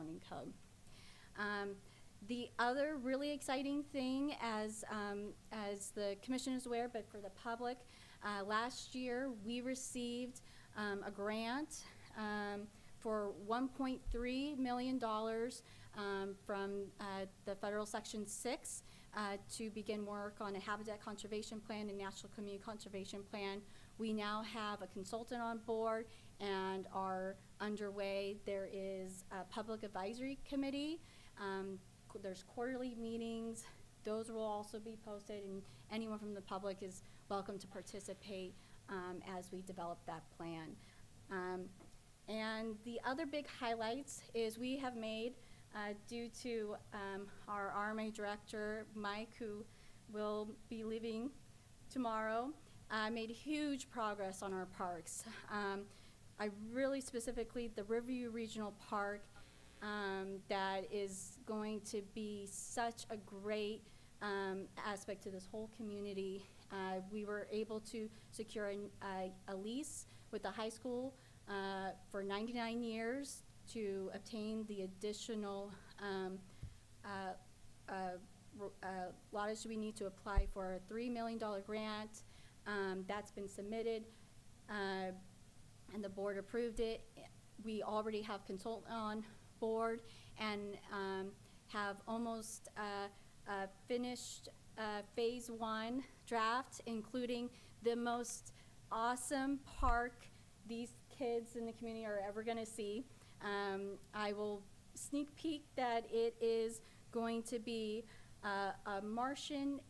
zoning code. The other really exciting thing, as the commission is aware, but for the public, last year we received a grant for $1.3 million from the federal Section 6 to begin work on a habitat conservation plan and national community conservation plan. We now have a consultant on board and are underway. There is a public advisory committee. There's quarterly meetings. Those will also be posted, and anyone from the public is welcome to participate as we develop that plan. And the other big highlights is we have made, due to our RMA director, Mike, who will be leaving tomorrow, made huge progress on our parks. I really specifically, the Riverview Regional Park, that is going to be such a great aspect to this whole community. We were able to secure a lease with the high school for 99 years to obtain the additional wattage we need to apply for a $3 million grant. That's been submitted, and the board approved it. We already have consultant on board and have almost finished phase 1 draft, including the most awesome park these kids in the community are ever going to see. I will sneak peek that it is going to be a Martian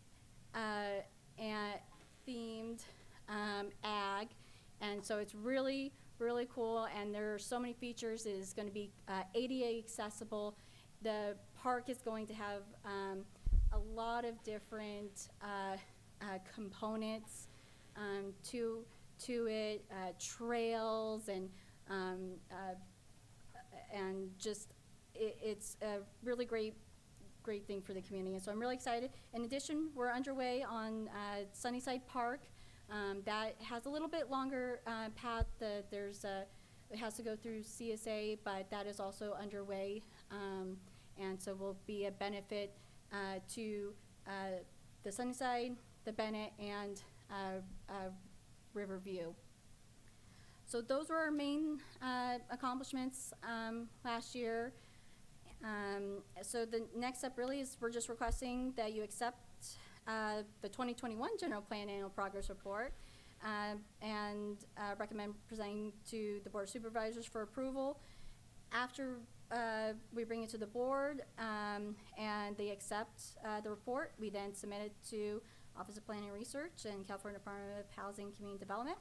themed ag, and so it's really cool, and there are so many features. It is going to be ADA accessible. The park is going to have a lot of different components to it, trails, and just it's a really great thing for the community, and so I'm really excited. In addition, we're underway on Sunnyside Park. That has a little bit longer path. It has to go through CSA, but that is also underway, and so will be a benefit to the Sunnyside, the Bennett, and Riverview. So those were our main accomplishments last year. So the next step really is we're just requesting that you accept the 2021 General Plan Annual Progress Report and recommend presenting to the Board of Supervisors for approval. After we bring it to the board and they accept the report, we then submit it to Office of Planning and Research and California Department of Housing and Community Development.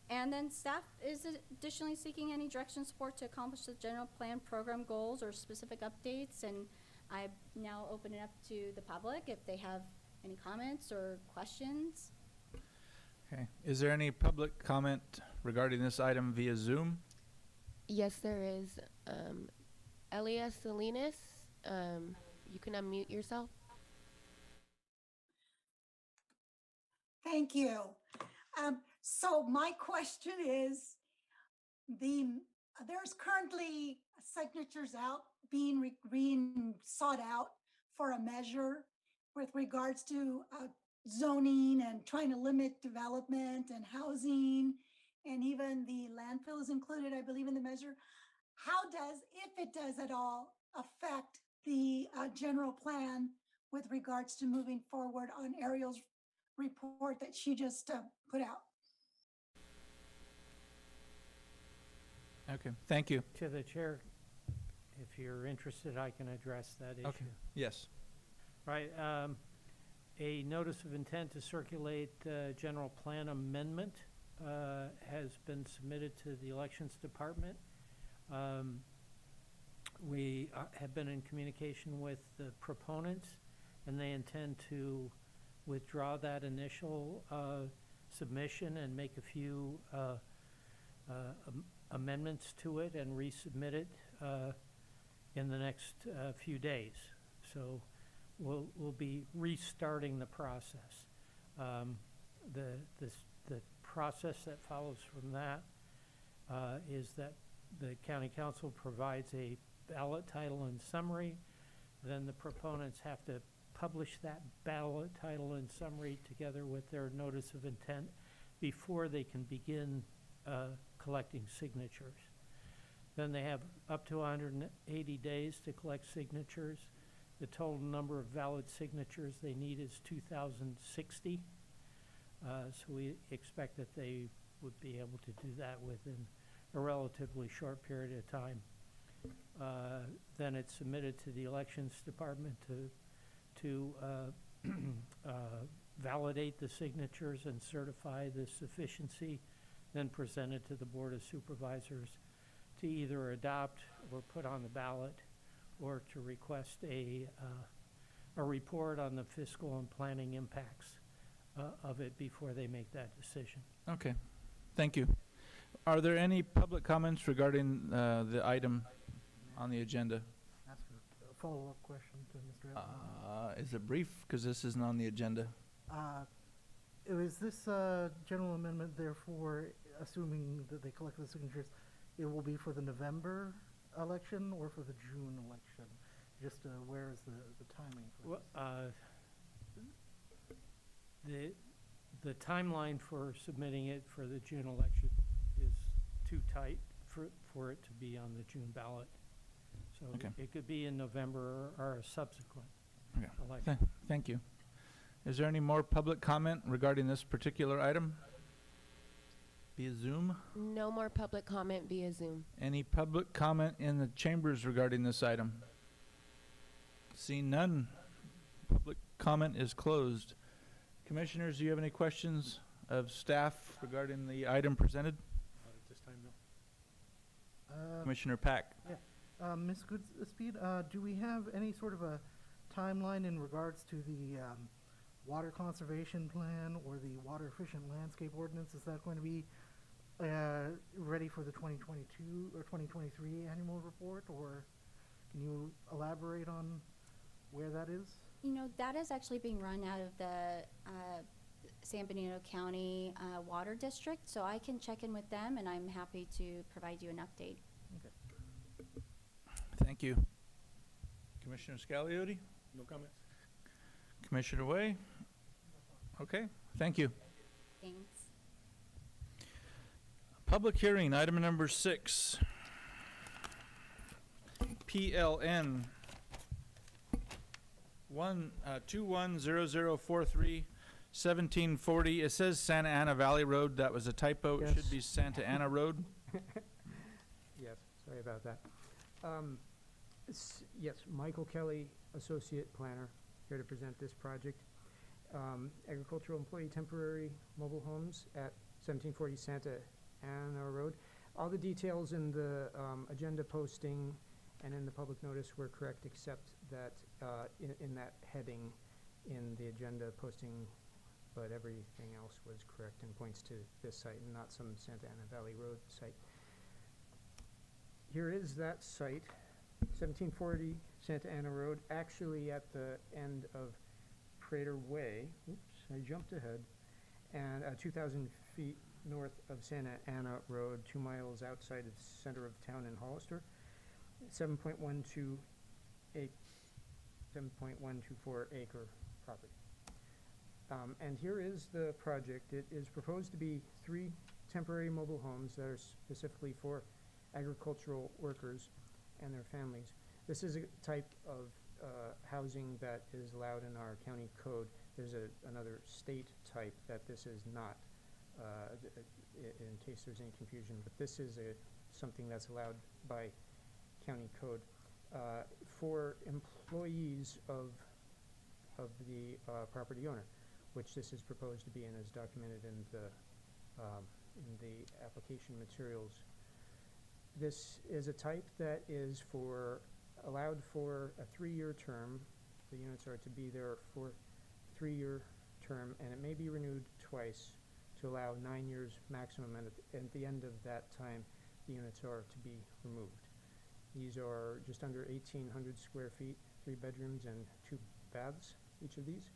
And then staff is additionally seeking any direction support to accomplish the general plan program goals or specific updates. And I now open it up to the public if they have any comments or questions. Okay. Is there any public comment regarding this item via Zoom? Yes, there is. Elias Salinas, you can unmute yourself. Thank you. So my question is, there's currently signatures out being sought out for a measure with regards to zoning and trying to limit development and housing, and even the landfill is included, I believe, in the measure. How does, if it does at all, affect the general plan with regards to moving forward on Ariel's report that she just put out? Okay, thank you. To the chair, if you're interested, I can address that issue. Okay, yes. Right, a notice of intent to circulate general plan amendment has been submitted to the Elections Department. We have been in communication with the proponents, and they intend to withdraw that initial submission and make a few amendments to it and resubmit it in the next few days. So we'll be restarting the process. The process that follows from that is that The county council provides a ballot title and summary. Then the proponents have to publish that ballot title and summary together with their notice of intent before they can begin collecting signatures. Then they have up to 180 days to collect signatures. The total number of valid signatures they need is 2,060. So we expect that they would be able to do that within a relatively short period of time. Then it's submitted to the elections department to validate the signatures and certify the sufficiency, then presented to the Board of Supervisors to either adopt or put on the ballot, or to request a report on the fiscal and planning impacts of it before they make that decision. Okay, thank you. Are there any public comments regarding the item on the agenda? Ask a follow-up question to Mr. Evans. Is it brief? Because this isn't on the agenda. Is this general amendment therefore, assuming that they collect the signatures, it will be for the November election or for the June election? Just where is the timing for Well, this? the timeline for submitting it for the June election is too tight for it to be on the June ballot. So Okay. it could be in November or a subsequent Okay. election. Thank you. Is there any more public comment regarding this particular item? Via Zoom? No more public comment via Zoom. Any public comment in the chambers regarding this item? Seeing none, public comment is closed. Commissioners, do you have any questions of staff regarding the item presented? Not at this time, no. Commissioner Pack. Ms. Goodspeed, do we have any sort of a timeline in regards to the water conservation plan or the water efficient landscape ordinance? Is that going to be ready for the 2022 or 2023 annual report, or can you elaborate on where that is? You know, that is actually being run out of the San Benito County Water District, so I can check in with them, and I'm happy to provide you an update. Thank you. Commissioner Scagliotti? No comments? Commissioner Way? Okay, thank you. Thanks. Public hearing, item number 6. PLN 210043 1740. It says Santa Ana Valley Road. That was a typo. It should Yes. be Santa Ana Road. Yes, sorry about that. Yes, Michael Kelly, Associate Planner, here to present this project. Agricultural employee temporary mobile homes at 1740 Santa Ana Road. All the details in the agenda posting and in the public notice were correct, except that in that heading in the agenda posting, but everything else was correct and points to this site and not some Santa Ana Valley Road site. Here is that site, 1740 Santa Ana Road, actually at the end of Prater Way. Oops, I jumped ahead. And 2,000 feet north of Santa Ana Road, 2 miles outside the center of town in Hollister. 7.124 acre property. And here is the project. It is proposed to be 3 temporary mobile homes that are specifically for agricultural workers and their families. This is a type of housing that is allowed in our county code. There's another state type that this is not, in case there's any confusion, but this is something that's allowed by county code for employees of the property owner, which this is proposed to be and is documented in the application materials. This is a type that is allowed for a 3-year term. The units are to be there for 3-year term, and it may be renewed twice to allow 9 years maximum, and at the end of that time, the units are to be removed. These are just under 1,800 square feet, 3 bedrooms and 2 baths, each of these.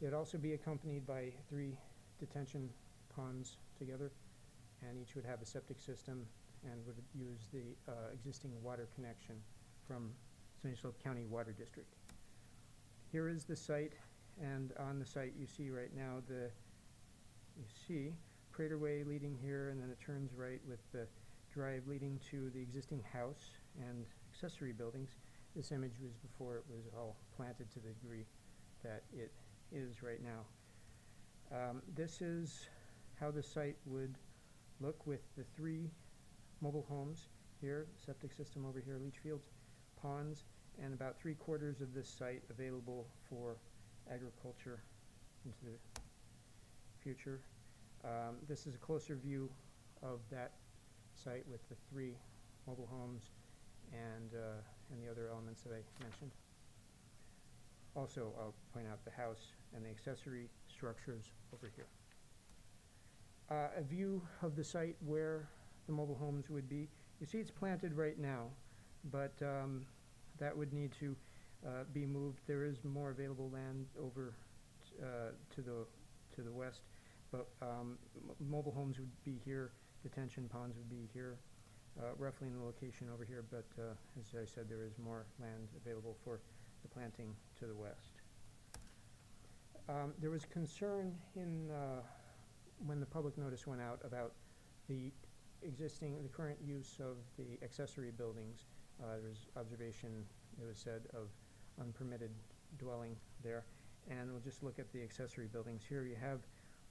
They'd also be accompanied by 3 detention ponds together, and each would have a septic system and would use the existing water connection from Sunny Slope County Water District. Here is the site, and on the site you see right now you see Prater Way leading here, and then it turns right with the drive leading to the existing house and accessory buildings. This image was before it was all planted to the degree that it is right now. This is how the site would look with the 3 mobile homes here, septic system over here, leach fields, ponds, and about 3/4 of this site available for agriculture into the future. This is a closer view of that site with the 3 mobile homes and the other elements that I mentioned. Also, I'll point out the house and the accessory structures over here. A view of the site where the mobile homes would be. You see it's planted right now, but that would need to be moved. There is more available land over to the west, but mobile homes would be here, detention ponds would be here, roughly in the location over here, but as I said, there is more land available for the planting to the west. There was concern when the public notice went out about the current use of the accessory buildings. There was observation, it was said, of unpermitted dwelling there. And we'll just look at the accessory buildings. Here you have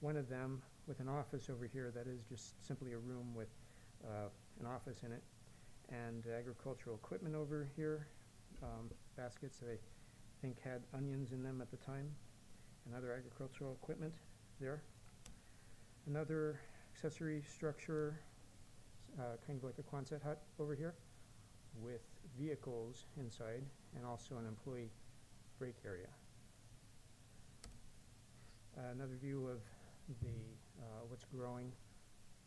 one of them with an office over here that is just simply a room with an office in it, and agricultural equipment over here, baskets that I think had onions in them at the time, and other agricultural equipment there. Another accessory structure, kind of like a Quonset hut over here, with vehicles inside and also an employee break area. Another view of the what's growing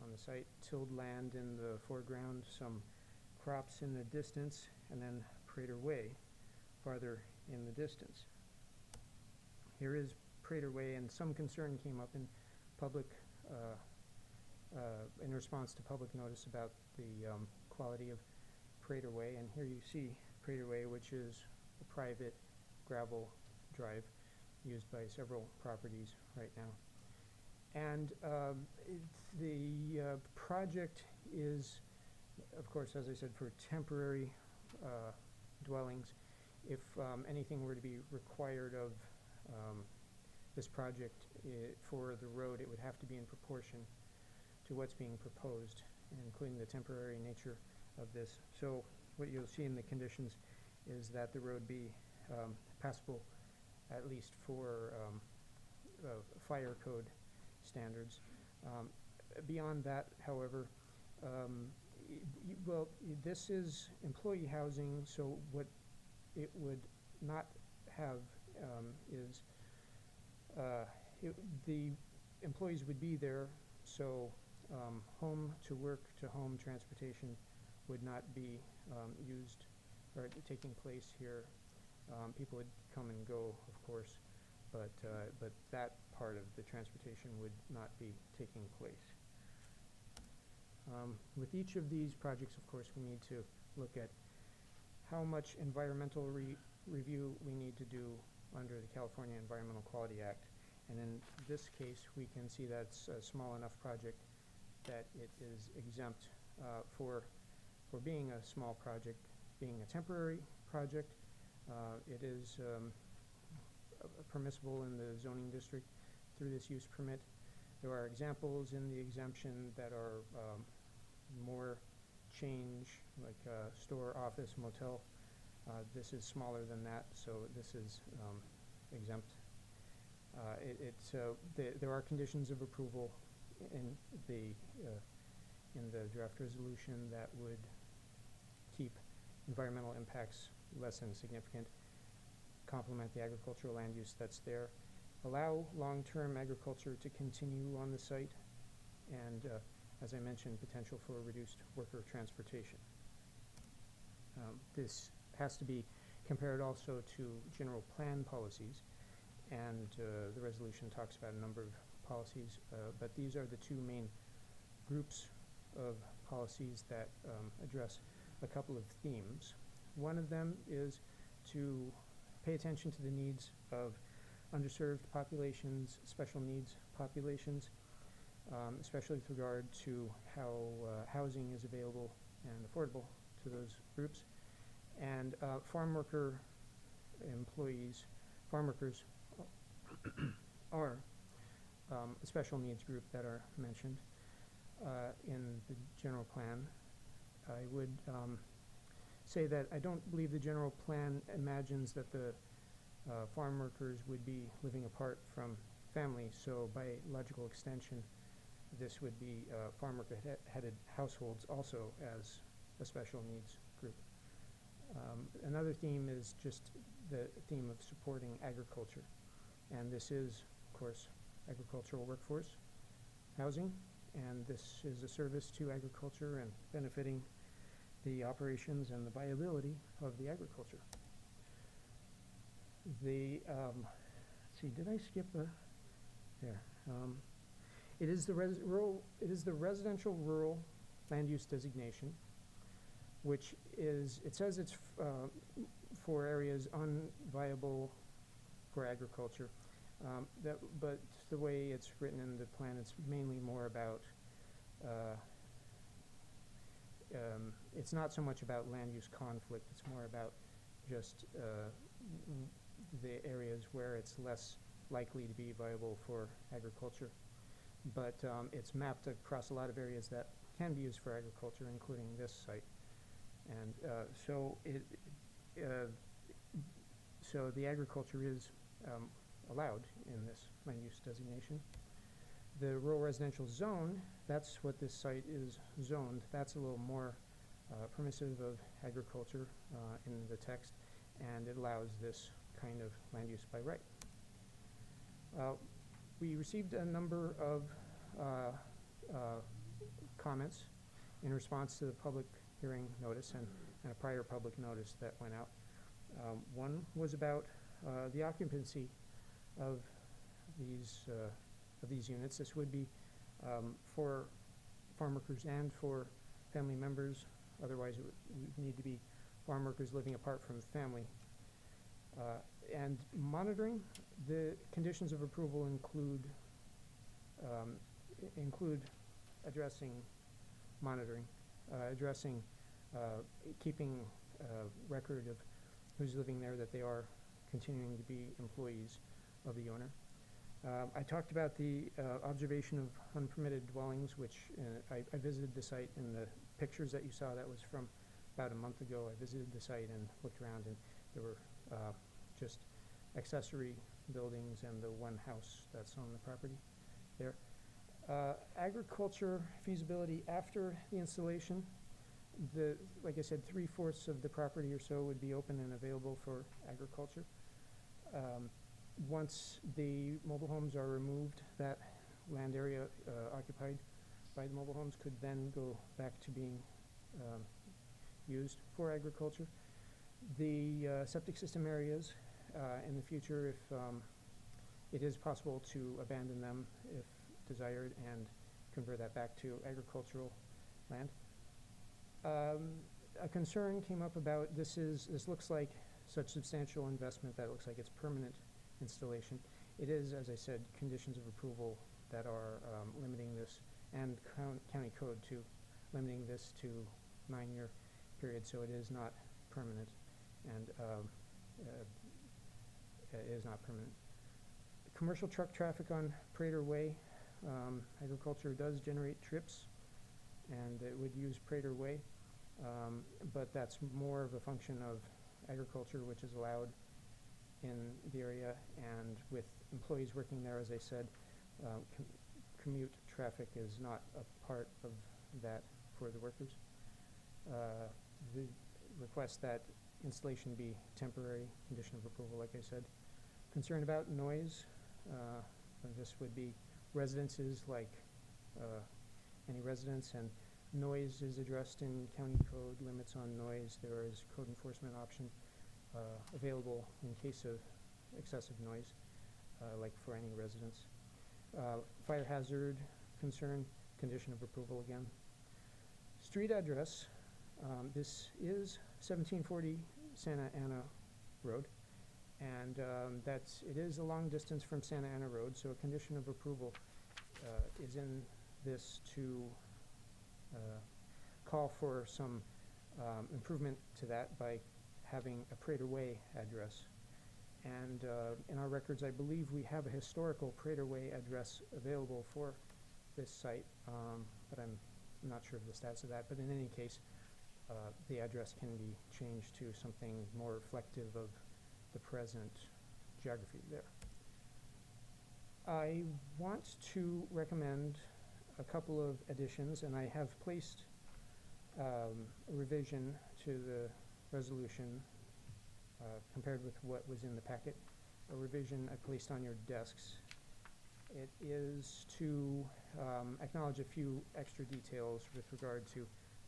on the site, tilled land in the foreground, some crops in the distance, and then Prater Way farther in the distance. Here is Prater Way, and some concern came up in public in response to public notice about the quality of Prater Way, and here you see Prater Way, which is a private gravel drive used by several properties right now. And the project is, of course, as I said, for temporary dwellings. If anything were to be required of this project for the road, it would have to be in proportion to what's being proposed, including the temporary nature of this. So what you'll see in the conditions is that the road be passable, at least for fire code standards. Beyond that, however, well, this is employee housing, so what it would not have is the employees would be there, so home to work to home transportation would not be used or taking place here. People would come and go, of course, but that part of the transportation would not be taking place. With each of these projects, of course, we need to look at how much environmental review we need to do under the California Environmental Quality Act. And in this case, we can see that's a small enough project that it is exempt for being a small project, being a temporary project. It is permissible in the zoning district through this use permit. There are examples in the exemption that are more change, like store, office, motel. This is smaller than that, so this is exempt. There are conditions of approval in the draft resolution that would keep environmental impacts less than significant, complement the agricultural land use that's there, allow long-term agriculture to continue on the site, and as I mentioned, potential for reduced worker transportation. This has to be compared also to general plan policies, and the resolution talks about a number of policies, but these are the two main groups of policies that address a couple of themes. One of them is to pay attention to the needs of underserved populations, special needs populations, especially with regard to how housing is available and affordable to those groups. And farm worker employees, farm workers are a special needs group that are mentioned in the general plan. I would say that I don't believe the general plan imagines that the farm workers would be living apart from family, so by logical extension, this would be farm worker headed households also as a special needs group. Another theme is just the theme of supporting agriculture, and this is, of course, agricultural workforce, housing, and this is a service to agriculture and benefiting the operations and the viability of the agriculture. The, let's see, did I skip a, there. It is the residential rural land use designation, which is, it says it's for areas unviable for agriculture. But the way it's written in the plan, it's mainly more about, it's not so much about land use conflict, it's more about just the areas where it's less likely to be viable for agriculture. But it's mapped across a lot of areas that can be used for agriculture, including this site. And so the agriculture is allowed in this land use designation. The rural residential zone, that's what this site is zoned. That's a little more permissive of agriculture in the text, and it allows this kind of land use by right. We received a number of comments in response to the public hearing notice and a prior public notice that went out. One was about the occupancy of these units. This would be for farm workers and for family members. Otherwise, it would need to be farm workers living apart from the family. And monitoring, the conditions of approval include addressing monitoring, addressing keeping record of who's living there, that they are continuing to be employees of the owner. I talked about the observation of unpermitted dwellings, which I visited the site in the pictures that you saw. That was from about a month ago. I visited the site and looked around, and there were just accessory buildings and the one house that's on the property there. Agriculture feasibility after the installation. Like I said, 3/4 of the property or so would be open and available for agriculture. Once the mobile homes are removed, that land area occupied by the mobile homes could then go back to being used for agriculture. The septic system areas in the future, if it is possible to abandon them if desired and convert that back to agricultural land. A concern came up about this looks like such substantial investment that it looks like it's permanent installation. It is, as I said, conditions of approval that are limiting this, and county code too, limiting this to 9-year period, so it is not permanent, and it is not permanent. Commercial truck traffic on Prater Way. Agriculture does generate trips, and it would use Prater Way, but that's more of a function of agriculture, which is allowed in the area, and with employees working there, as I said, commute traffic is not a part of that for the workers. The request that installation be temporary, condition of approval, like I said. Concern about noise. This would be residences like any residence, and noise is addressed in county code, limits on noise. There is code enforcement option available in case of excessive noise, like for any residence. Fire hazard concern, condition of approval again. street address, this is 1740 Santa Ana Road, and it is a long distance from Santa Ana Road, so a condition of approval is in this to call for some improvement to that by having a Prater Way address. And in our records, I believe we have a historical Prater Way address available for this site, but I'm not sure of the status of that. But in any case, the address can be changed to something more reflective of the present geography there. I want to recommend a couple of additions, and I have placed a revision to the resolution compared with what was in the packet. A revision I placed on your desks. It is to acknowledge a few extra details with regard to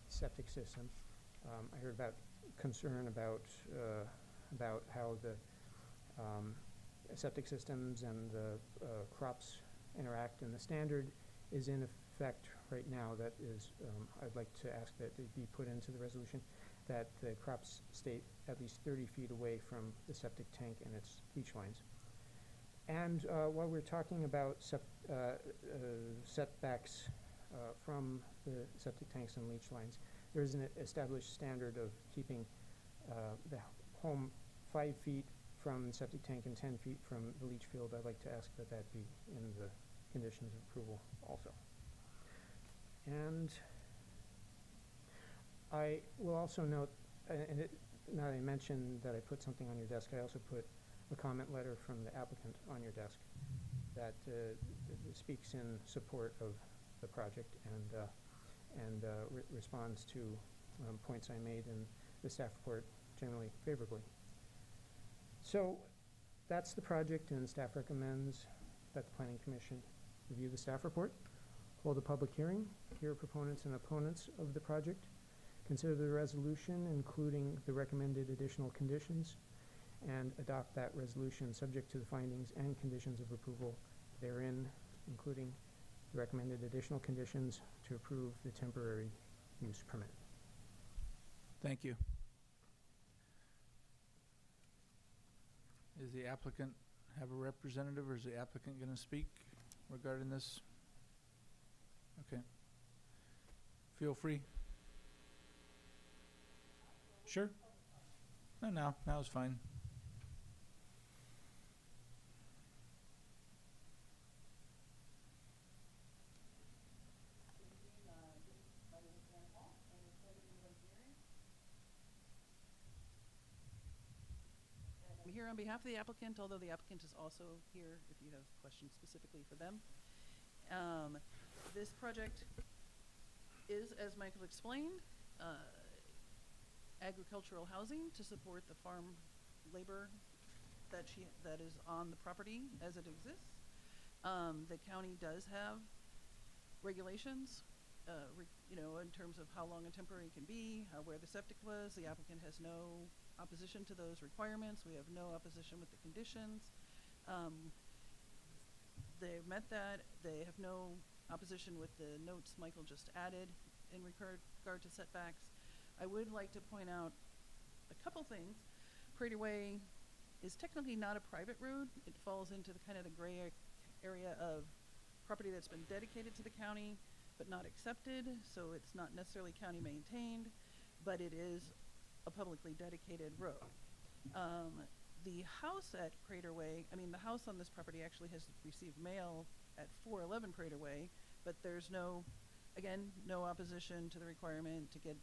septic system. I heard about concern about how the septic systems and the crops interact, and the standard is in effect right now. That is, I'd like to ask that it be put into the resolution that the crops stay at least 30 feet away from the septic tank and its leach lines. And while we're talking about setbacks from the septic tanks and leach lines, there is an established standard of keeping the home 5 feet from the septic tank and 10 feet from the leach field. I'd like to ask that that be in the conditions of approval also. And I will also note, now that I mentioned that I put something on your desk, I also put a comment letter from the applicant on your desk that speaks in support of the project and responds to points I made in the staff report generally favorably. So that's the project, and staff recommends that the Planning Commission review the staff report, hold a public hearing, hear proponents and opponents of the project, consider the resolution including the recommended additional conditions, and adopt that resolution subject to the findings and conditions of approval therein, including the recommended additional conditions to approve the temporary use permit. Thank you. Is the applicant have a representative, or is the applicant going to speak regarding this? Okay. Feel free. Sure. No, now is fine. I'm here on behalf of the applicant, although the applicant is also here if you have questions specifically for them. This project is, as Michael explained, agricultural housing to support the farm labor that is on the property as it exists. The county does have regulations, in terms of how long a temporary can be, where the septic was. The applicant has no opposition to those requirements. We have no opposition with the conditions. They've met that. They have no opposition with the notes Michael just added in regard to setbacks. I would like to point out a couple things. Prater Way is technically not a private road. It falls into the kind of the gray area of property that's been dedicated to the county but not accepted, so it's not necessarily county maintained, but it is a publicly dedicated road. The house at Prater Way, the house on this property actually has received mail at 411 Prater Way, but there's no opposition to the requirement to get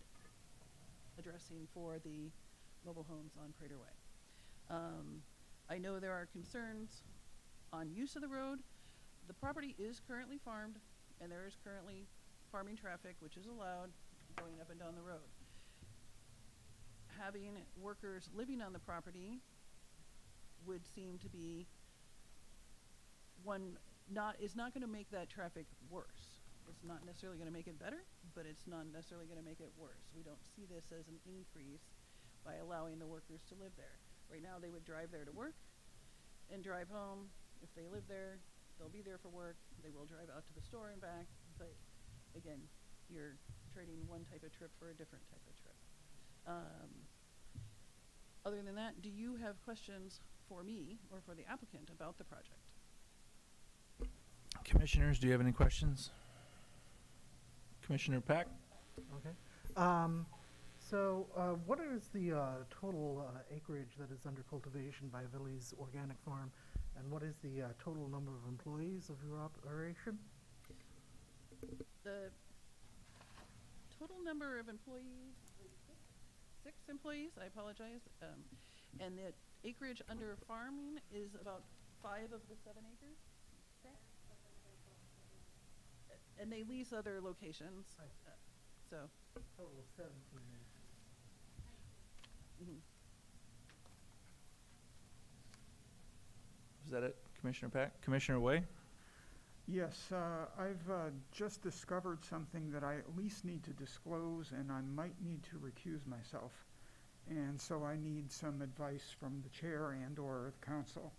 addressing for the mobile homes on Prater Way. I know there are concerns on use of the road. The property is currently farmed, and there is currently farming traffic, which is allowed going up and down the road. Having workers living on the property would seem to be is not going to make that traffic worse. It's not necessarily going to make it better, but it's not necessarily going to make it worse. We don't see this as an increase by allowing the workers to live there. Right now, they would drive there to work and drive home. If they live there, they'll be there for work. They will drive out to the store and back, but again, you're trading one type of trip for a different type of trip. Other than that, do you have questions for me or for the applicant about the project? Commissioners, do you have any questions? Commissioner Pack? Okay. So, what is the total acreage that is under cultivation by Villie's Organic Farm, and what is the total number of employees of your operation? The total number of employees is six employees, I apologize. And the acreage under farming is about 5 of the 7 acres. And they lease other locations, so. Total of 17 acres. Mhm. Is that it, Commissioner Pack? Commissioner Way? Yes, I've just discovered something that I at least need to disclose, and I might need to recuse myself. And so I need some advice from the chair and/or the council.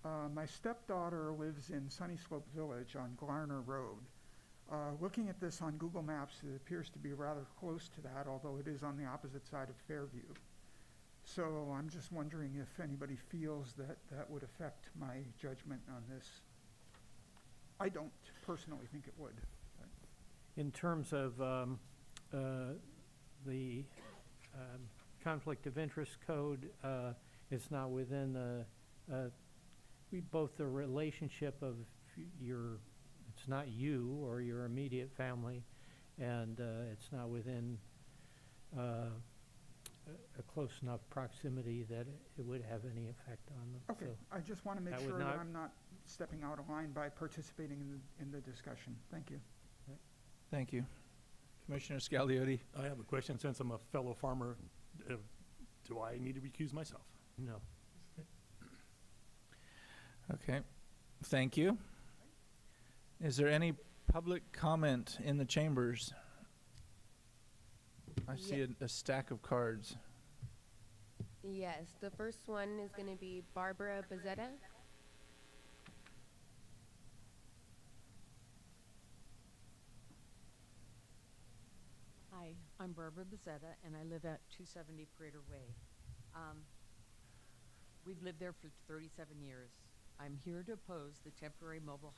My stepdaughter lives in Sunny Slope Village on Glarner Road. Looking at this on Google Maps, it appears to be rather close to that, although it is on the opposite side of Fairview. So I'm just wondering if anybody feels that that would affect my judgment on this. I don't personally think it would. In terms of the conflict of interest code, it's not within the relationship of it's not you or your immediate family, and it's not within a close enough proximity that it would have any effect on them. Okay, So I just want to make that would sure that not- I'm not stepping out of line by participating in the discussion. Thank you. Thank you. Commissioner Scagliotti? I have a question. Since I'm a fellow farmer, do I need to recuse myself? No. Okay, thank you. Is there any public comment in the chambers? I see a stack of cards. Yes, the first one is going to be Barbara Bezetta. Hi, I'm Barbara Bezetta, and I live at 270 Prater Way. We've lived there for 37 years. I'm here to oppose the temporary mobile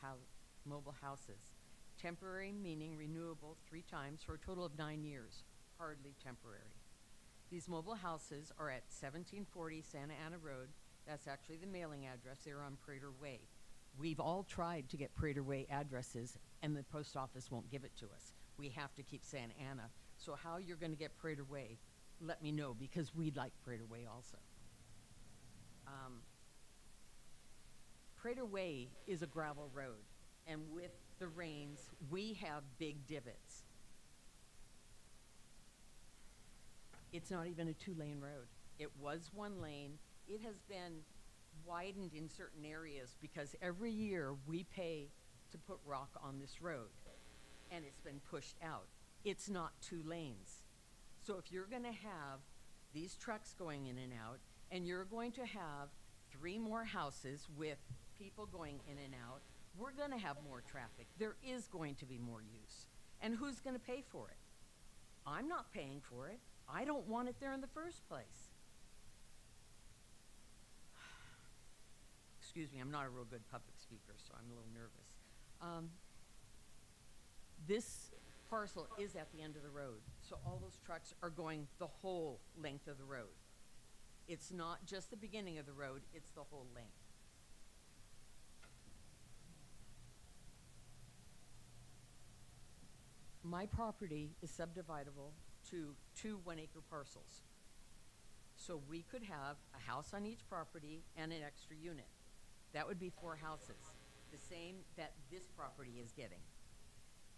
houses. Temporary meaning renewable 3 times for a total of 9 years, hardly temporary. These mobile houses are at 1740 Santa Ana Road. That's actually the mailing address. They're on Prater Way. We've all tried to get Prater Way addresses, and the post office won't give it to us. We have to keep Santa Ana. So how you're going to get Prater Way, let me know, because we'd like Prater Way also. Prater Way is a gravel road, and with the rains, we have big divots. It's not even a 2-lane road. It was 1 lane. It has been widened in certain areas because every year we pay to put rock on this road, and it's been pushed out. It's not 2 lanes. So if you're going to have these trucks going in and out, and you're going to have 3 more houses with people going in and out, we're going to have more traffic. There is going to be more use. And who's going to pay for it? I'm not paying for it. I don't want it there in the first place. Excuse me, I'm not a real good public speaker, so I'm a little nervous. This parcel is at the end of the road, so all those trucks are going the whole length of the road. It's not just the beginning of the road, it's the whole length. My property is subdividable to 2 1-acre parcels. So we could have a house on each property and an extra unit. That would be 4 houses, the same that this property is getting.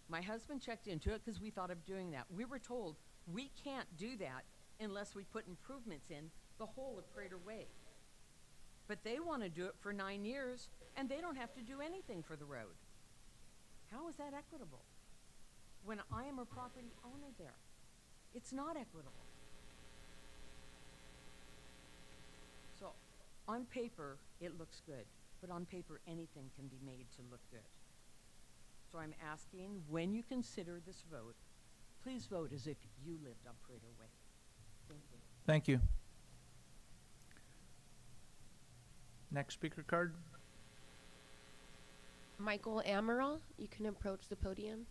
My husband checked into it because we thought of doing that. We were told we can't do that unless we put improvements in the whole of Prater Way. But they want to do it for 9 years, and they don't have to do anything for the road. How is that equitable? When I am a property owner there, it's not equitable. So on paper, it looks good, but on paper, anything can be made to look good. So I'm asking, when you consider this vote, Please vote as if you lived on Prater Way. Thank you. Thank you. Next speaker card. Michael Amaral, you can approach the podium.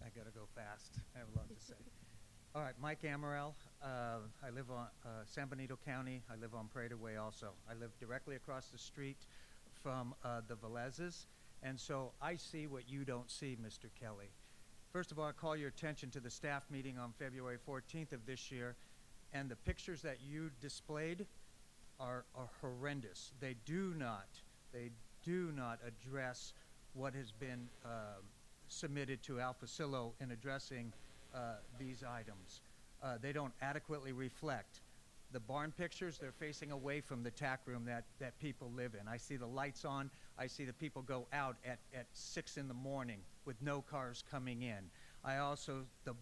I gotta go fast. I have a lot to say. All right, Mike Amaral. I live on San Benito County. I live on Prater Way also. I live directly across the street from the Velezes, and so I see what you don't see, Mr. Kelly. First of all, I call your attention to the staff meeting on February 14th of this year, and the pictures that you displayed are horrendous. They do not address what has been submitted to Al Facillo in addressing these items. They don't adequately reflect. The barn pictures, they're facing away from the tack room that people live in. I see the lights on. I see the people go out at 6 in the morning with no cars coming in. I also, the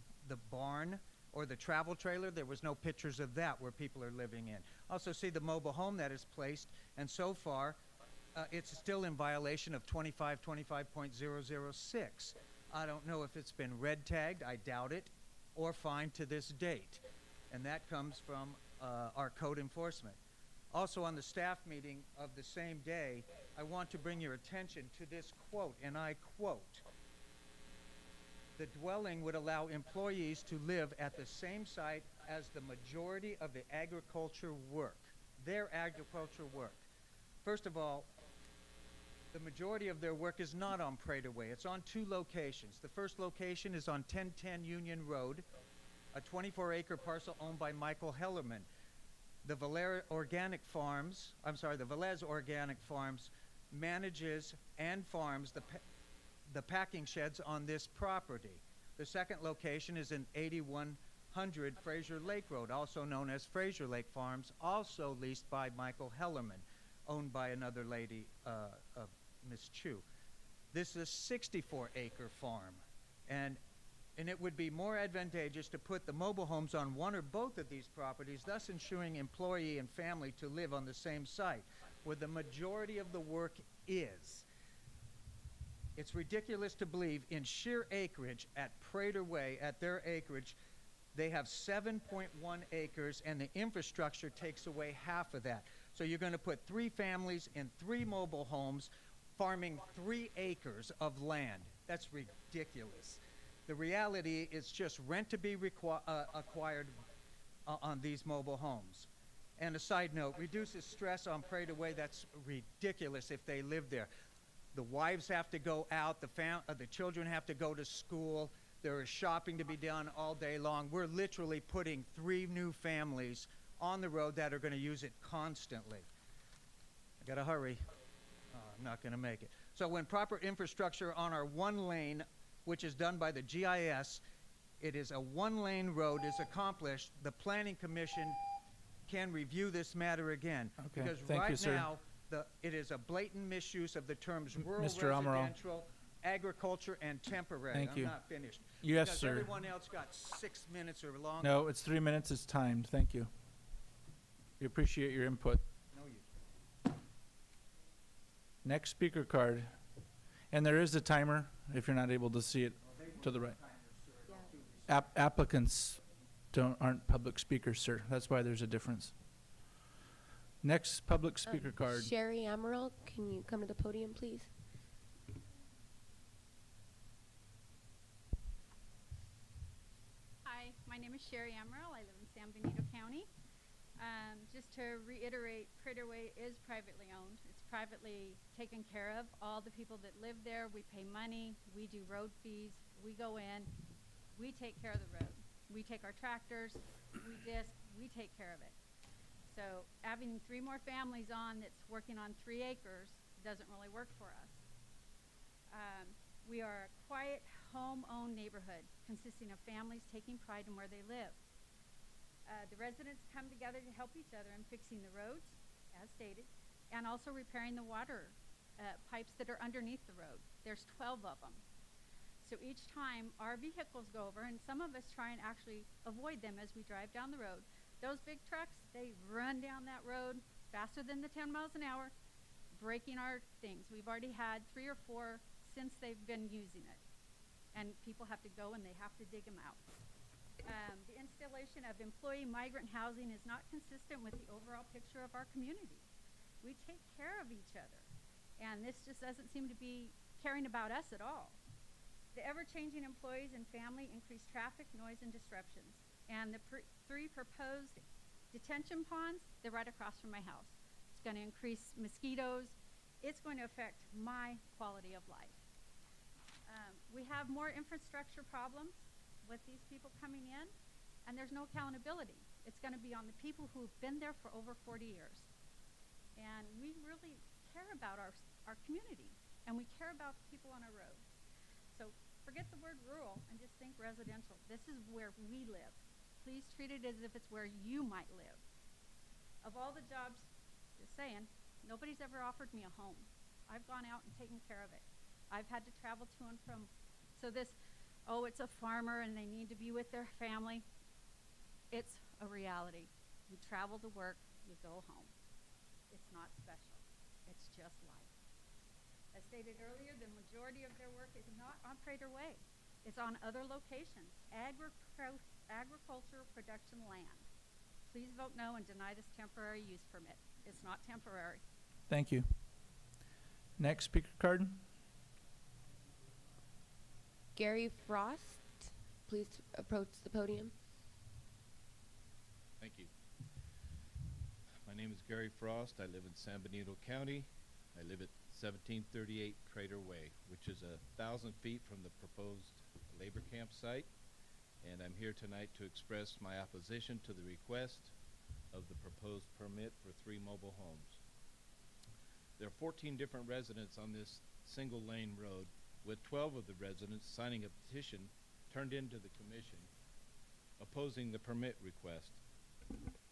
barn or the travel trailer, there was no pictures of that where people are living in. Also see the mobile home that is placed, and so far, it's still in violation of 25.006. I don't know if it's been red tagged, I doubt it, or fined to this date. And that comes from our code enforcement. Also on the staff meeting of the same day, I want to bring your attention to this quote, and I quote, "The dwelling would allow employees to live at the same site as the majority of the agriculture work." Their agriculture work. First of all, the majority of their work is not on Prater Way. It's on 2 locations. The first location is on 1010 Union Road, a 24-acre parcel owned by Michael Hellerman. The Velez Organic Farms manages and farms the packing sheds on this property. The second location is in 8100 Fraser Lake Road, also known as Fraser Lake Farms, also leased by Michael Hellerman, owned by another lady, Miss Chu. This is a 64-acre farm, and it would be more advantageous to put the mobile homes on one or both of these properties, thus ensuring employee and family to live on the same site, where the majority of the work is. It's ridiculous to believe in sheer acreage at Prater Way, at their acreage, they have 7.1 acres, and the infrastructure takes away half of that. So you're going to put 3 families in 3 mobile homes, farming 3 acres of land. That's ridiculous. The reality is just rent to be acquired on these mobile homes. And a side note, reduces stress on Prater Way. That's ridiculous if they live there. The wives have to go out, the children have to go to school, there is shopping to be done all day long. We're literally putting 3 new families on the road that are going to use it constantly. I gotta hurry. I'm not going to make it. So when proper infrastructure on our 1 lane, which is done by the GIS, it is a 1-lane road is accomplished, the Planning Commission can review this matter again. Okay, because thank right you, sir. now, it is a blatant misuse of the terms rural Mr. Amaral. residential, agriculture, and temporary. Thank I'm you. not finished. Yes, because sir. Everyone else got 6 minutes or longer. No, it's 3 minutes. It's timed. Thank you. We appreciate your input. No, you. Next speaker card. And there is a timer if you're not able to see it to the right. Applicants aren't public speakers, sir. That's why there's a difference. Next public speaker card. Sherry Amaral, can you come to the podium, please? Hi, my name is Sherry Amaral. I live in San Benito County. Just to reiterate, Prater Way is privately owned. It's privately taken care of. All the people that live there, we pay money, we do road fees, we go in, we take care of the road. We take our tractors, we take care of it. So having 3 more families on that's working on 3 acres doesn't really work for us. We are a quiet, home-owned neighborhood consisting of families taking pride in where they live. The residents come together to help each other in fixing the roads, as stated, and also repairing the water pipes that are underneath the road. There's 12 of them. So each time our vehicles go over, and some of us try and actually avoid them as we drive down the road, those big trucks, they run down that road faster than the 10 miles an hour, breaking our things. We've already had 3 or 4 since they've been using it. And people have to go and they have to dig them out. The installation of employee migrant housing is not consistent with the overall picture of our community. We take care of each other. And this just doesn't seem to be caring about us at all. The ever-changing employees and family increase traffic, noise, and disruptions. And the 3 proposed detention ponds, they're right across from my house. It's going to increase mosquitoes. It's going to affect my quality of life. We have more infrastructure problems with these people coming in, and there's no accountability. It's going to be on the people who've been there for over 40 years. And we really care about our community, and we care about the people on our road. So forget the word rural and just think residential. This is where we live. Please treat it as if it's where you might live. Of all the jobs, just saying, nobody's ever offered me a home. I've gone out and taken care of it. I've had to travel to and from. So this, oh, it's a farmer and they need to be with their family. It's a reality. You travel to work, you go home. It's not special. It's just life. As stated earlier, the majority of their work is not on Fraser Way. It's on other locations, agricultural production land. Please vote no and deny this temporary use permit. It's not temporary. Thank you. Next speaker card. Gary Frost, please approach the podium. Thank you. My name is Gary Frost. I live in San Benito County. I live at 1738 Prater Way, which is 1,000 feet from the proposed labor camp site. And I'm here tonight to express my opposition to the request of the proposed permit for 3 mobile homes. There are 14 different residents on this single lane road, with 12 of the residents signing a petition turned into the commission opposing the permit request.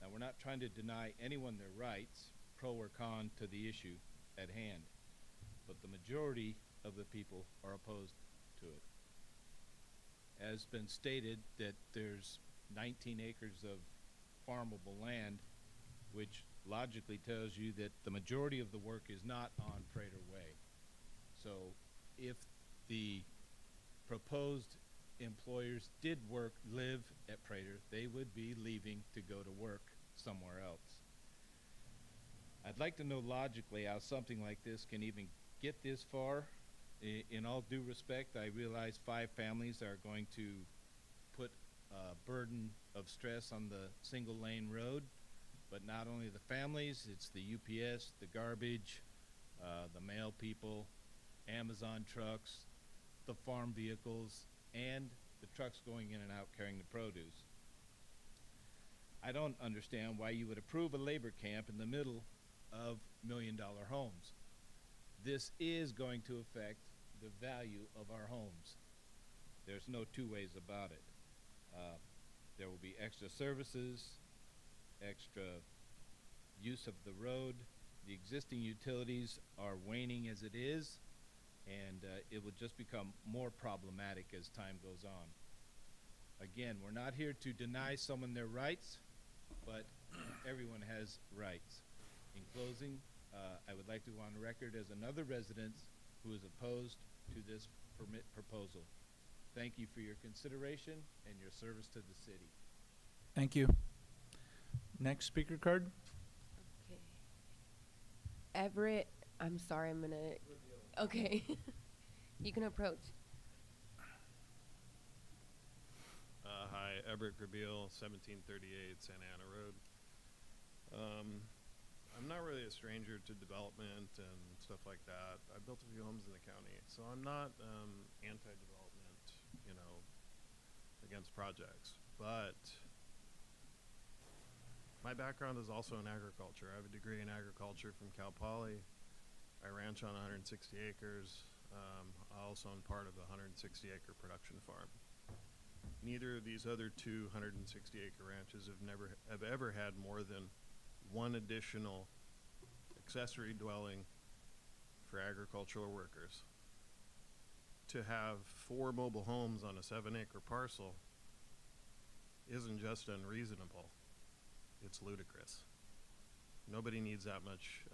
Now, we're not trying to deny anyone their rights, pro or con, to the issue at hand, but the majority of the people are opposed to it. As been stated, that there's 19 acres of farmable land, which logically tells you that the majority of the work is not on Prater Way. So if the proposed employers did live at Prater, they would be leaving to go to work somewhere else. I'd like to know logically how something like this can even get this far. In all due respect, I realize 5 families are going to put a burden of stress on the single lane road, but not only the families, it's the UPS, the garbage, the mail people, Amazon trucks, the farm vehicles, and the trucks going in and out carrying the produce. I don't understand why you would approve a labor camp in the middle of million-dollar homes. This is going to affect the value of our homes. There's no 2 ways about it. There will be extra services, extra use of the road. The existing utilities are waning as it is, and it will just become more problematic as time goes on. Again, we're not here to deny someone their rights, but everyone has rights. In closing, I would like to go on record as another resident who is opposed to this permit proposal. Thank you for your consideration and your service to the city. Thank you. Next speaker card. Okay. Everett, I'm sorry, I'm gonna. Okay. You can approach. Hi, Everett Grabiel, 1738 Santa Ana Road. I'm not really a stranger to development and stuff like that. I built a few homes in the county, so I'm not anti-development, you know, against projects. But my background is also in agriculture. I have a degree in agriculture from Cal Poly. I ranch on 160 acres. I also am part of a 160-acre production farm. Neither of these other 2 160-acre ranches have ever had more than 1 additional accessory dwelling for agricultural workers. To have 4 mobile homes on a 7-acre parcel isn't just unreasonable, it's ludicrous. Nobody needs that much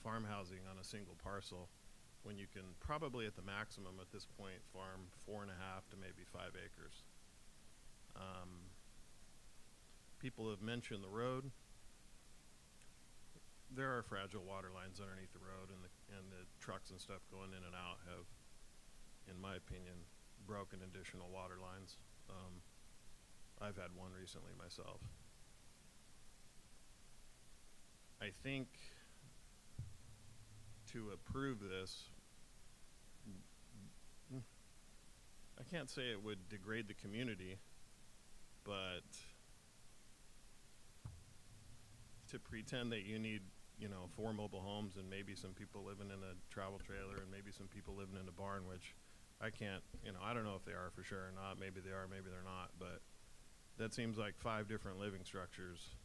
farm housing on a single parcel when you can probably at the maximum at this point farm 4.5 to maybe 5 acres. People have mentioned the road. There are fragile water lines underneath the road, and the trucks and stuff going in and out have, in my opinion, broken additional water lines. I've had one recently myself. I think to approve this, I can't say it would degrade the community, but to pretend that you need, 4 mobile homes and maybe some people living in a travel trailer and maybe some people living in a barn, which I can't, I don't know if they are for sure or not. Maybe they are, maybe they're not, but that seems like 5 different living structures.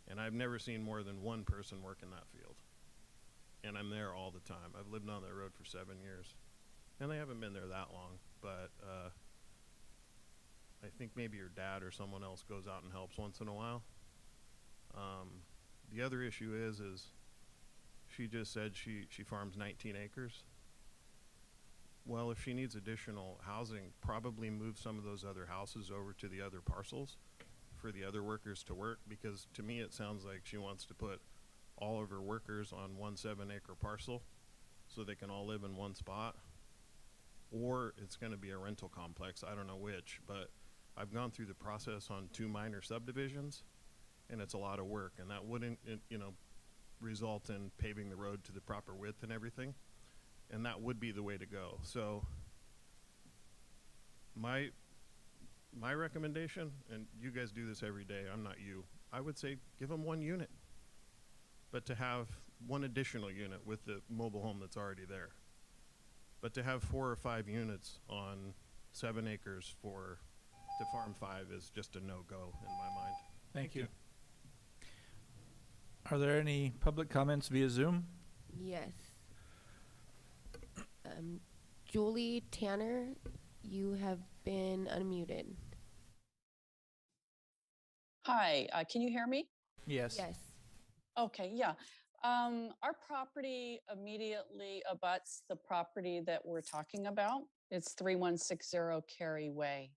And I've never seen more than one person work in that field. And I'm there all the time. I've lived on that road for 7 years. And they haven't been there that long, but I think maybe your dad or someone else goes out and helps once in a while. The other issue is she just said she farms 19 acres. Well, if she needs additional housing, probably move some of those other houses over to the other parcels for the other workers to work, because to me it sounds like she wants to put all of her workers on one 7-acre parcel so they can all live in one spot, or it's going to be a rental complex. I don't know which, but I've gone through the process on 2 minor subdivisions, and it's a lot of work, and that wouldn't result in paving the road to the proper width and everything, and that would be the way to go. So my recommendation, and you guys do this every day, I'm not you, I would say give them 1 unit, but to have 1 additional unit with the mobile home that's already there. But to have 4 or 5 units on 7 acres to farm 5 is just a no-go in my mind. Thank you. Are there any public comments via Zoom? Yes. Julie Tanner, you have been unmuted. Hi, can you hear me? Yes. Yes. Okay, yeah. Our property immediately abuts the property that we're talking about. It's 3160 Cary Way.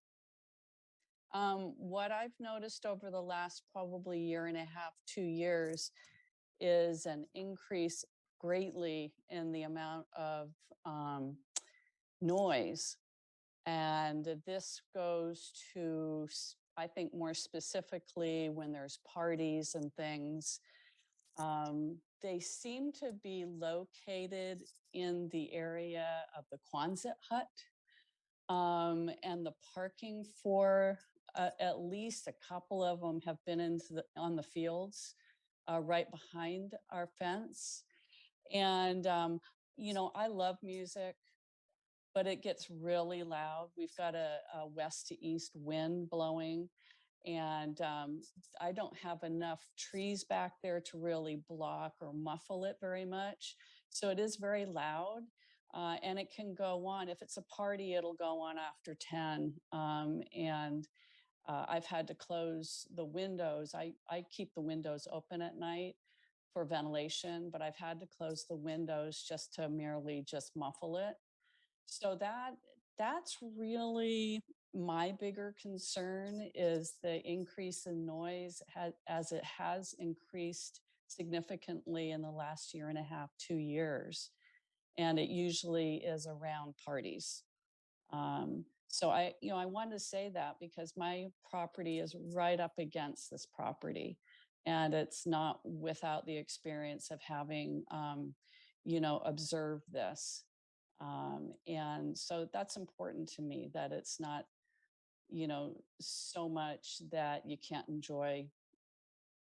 What I've noticed over the last probably 1.5 years, 2 years, is an increase greatly in the amount of noise. And this goes to, I think more specifically when there's parties and things. They seem to be located in the area of the Quonset hut. And the parking for at least a couple of them have been on the fields right behind our fence. And, I love music, but it gets really loud. We've got a west to east wind blowing, and I don't have enough trees back there to really block or muffle it very much. So it is very loud, and it can go on. If it's a party, it'll go on after 10. I've had to close the windows. I keep the windows open at night for ventilation, but I've had to close the windows just to merely just muffle it. So that's really my bigger concern, is the increase in noise as it has increased significantly in the last 1.5 years, 2 years. And it usually is around parties. So I wanted to say that because my property is right up against this property, and it's not without the experience of having, observed this. And so that's important to me, that it's not, so much that you can't enjoy,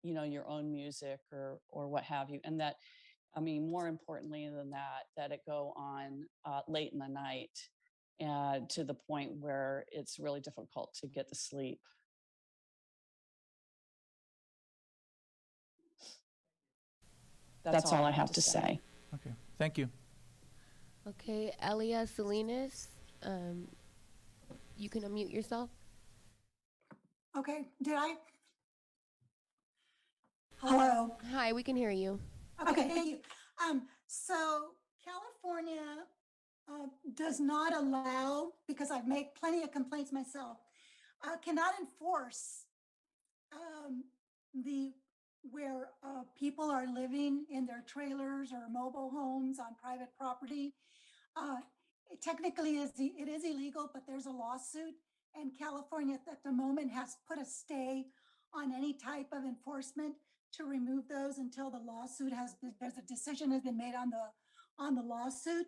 your own music or what have you. And that, more importantly than that, that it go on late in the night, to the point where it's really difficult to get to sleep. That's all I have to say. Okay, thank you. Okay, Elia Salinas, you can unmute yourself. Okay, did I? Hello. Hi, we can hear you. Okay, thank you. So California does not allow, because I've made plenty of complaints myself, cannot enforce where people are living in their trailers or mobile homes on private property. Technically, it is illegal, but there's a lawsuit, and California at the moment has put a stay on any type of enforcement to remove those until the lawsuit there's a decision has been made on the lawsuit.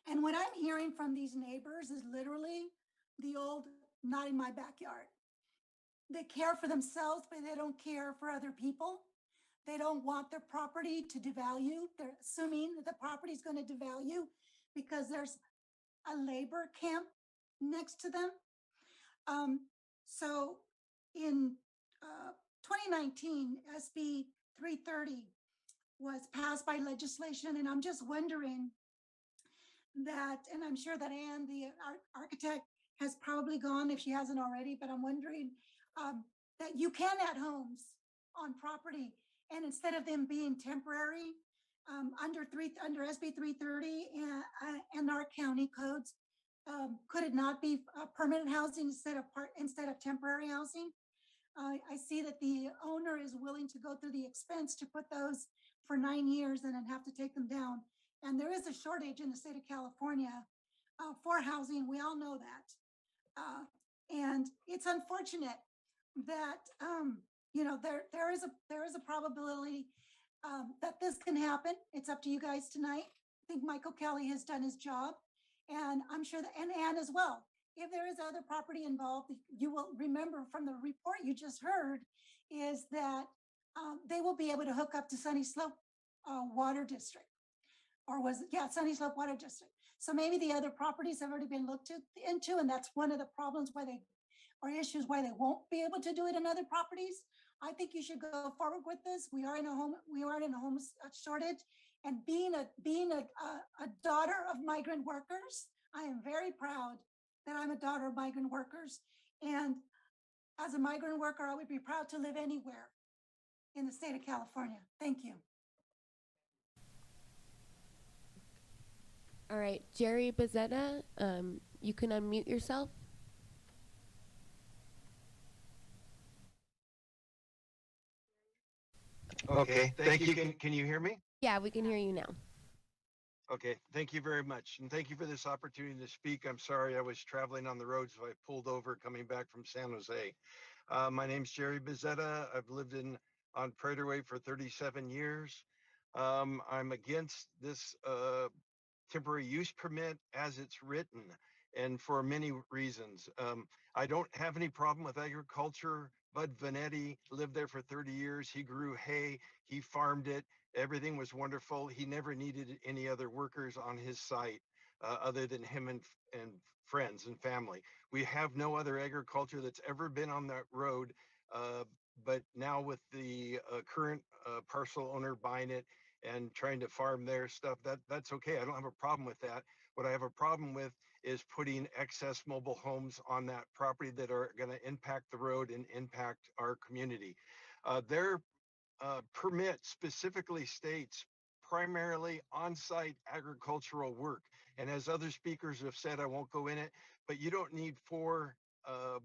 And what I'm hearing from these neighbors is literally the old, not in my backyard. They care for themselves, but they don't care for other people. They don't want their property to devalue. They're assuming that the property is going to devalue because there's a labor camp next to them. So in 2019, SB 330 was passed by legislation, and I'm just wondering that, and I'm sure that Anne, the architect, has probably gone if she hasn't already, but I'm wondering that you can add homes on property, and instead of them being temporary, under SB 330 and our county codes, could it not be permanent housing instead of temporary housing? I see that the owner is willing to go through the expense to put those for 9 years and then have to take them down. And there is a shortage in the state of California for housing. We all know that. And it's unfortunate that, there is a probability that this can happen. It's up to you guys tonight. I think Michael Kelly has done his job, and I'm sure that, and Ann as well. If there is other property involved, you will remember from the report you just heard is that they will be able to hook up to Sunny Slope Water District, or Sunny Slope Water District. So maybe the other properties have already been looked into, and that's one of the problems issues why they won't be able to do it in other properties. I think you should go forward with this. We are in a home shortage, and being a daughter of migrant workers, I am very proud that I'm a daughter of migrant workers. And as a migrant worker, I would be proud to live anywhere in the state of California. Thank you. All right, Jerry Bezzetta, you can unmute yourself. Okay, thank you. Can you hear me? Yeah, we can hear you now. Okay, thank you very much. And thank you for this opportunity to speak. I'm sorry I was traveling on the road, so I pulled over coming back from San Jose. My name's Jerry Bezzetta. I've lived on Prater Way for 37 years. I'm against this temporary use permit as it's written, and for many reasons. I don't have any problem with agriculture. Bud Vanetti lived there for 30 years. He grew hay, he farmed it. Everything was wonderful. He never needed any other workers on his site other than him and friends and family. We have no other agriculture that's ever been on that road. But now with the current parcel owner buying it and trying to farm their stuff, that's okay. I don't have a problem with that. What I have a problem with is putting excess mobile homes on that property that are going to impact the road and impact our community. Their permit specifically states primarily on-site agricultural work. And as other speakers have said, I won't go in it, but you don't need 4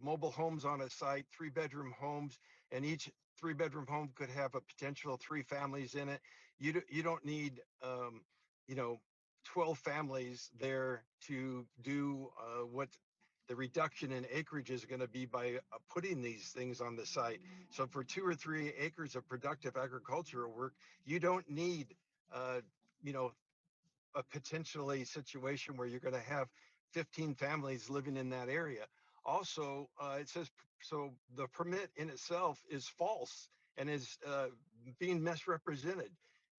mobile homes on a site, 3-bedroom homes, and each 3-bedroom home could have a potential 3 families in it. You don't need 12 families there to do what the reduction in acreage is going to be by putting these things on the site. So for 2 or 3 acres of productive agricultural work, you don't need a potentially situation where you're going to have 15 families living in that area. Also, it says, so the permit in itself is false and is being misrepresented.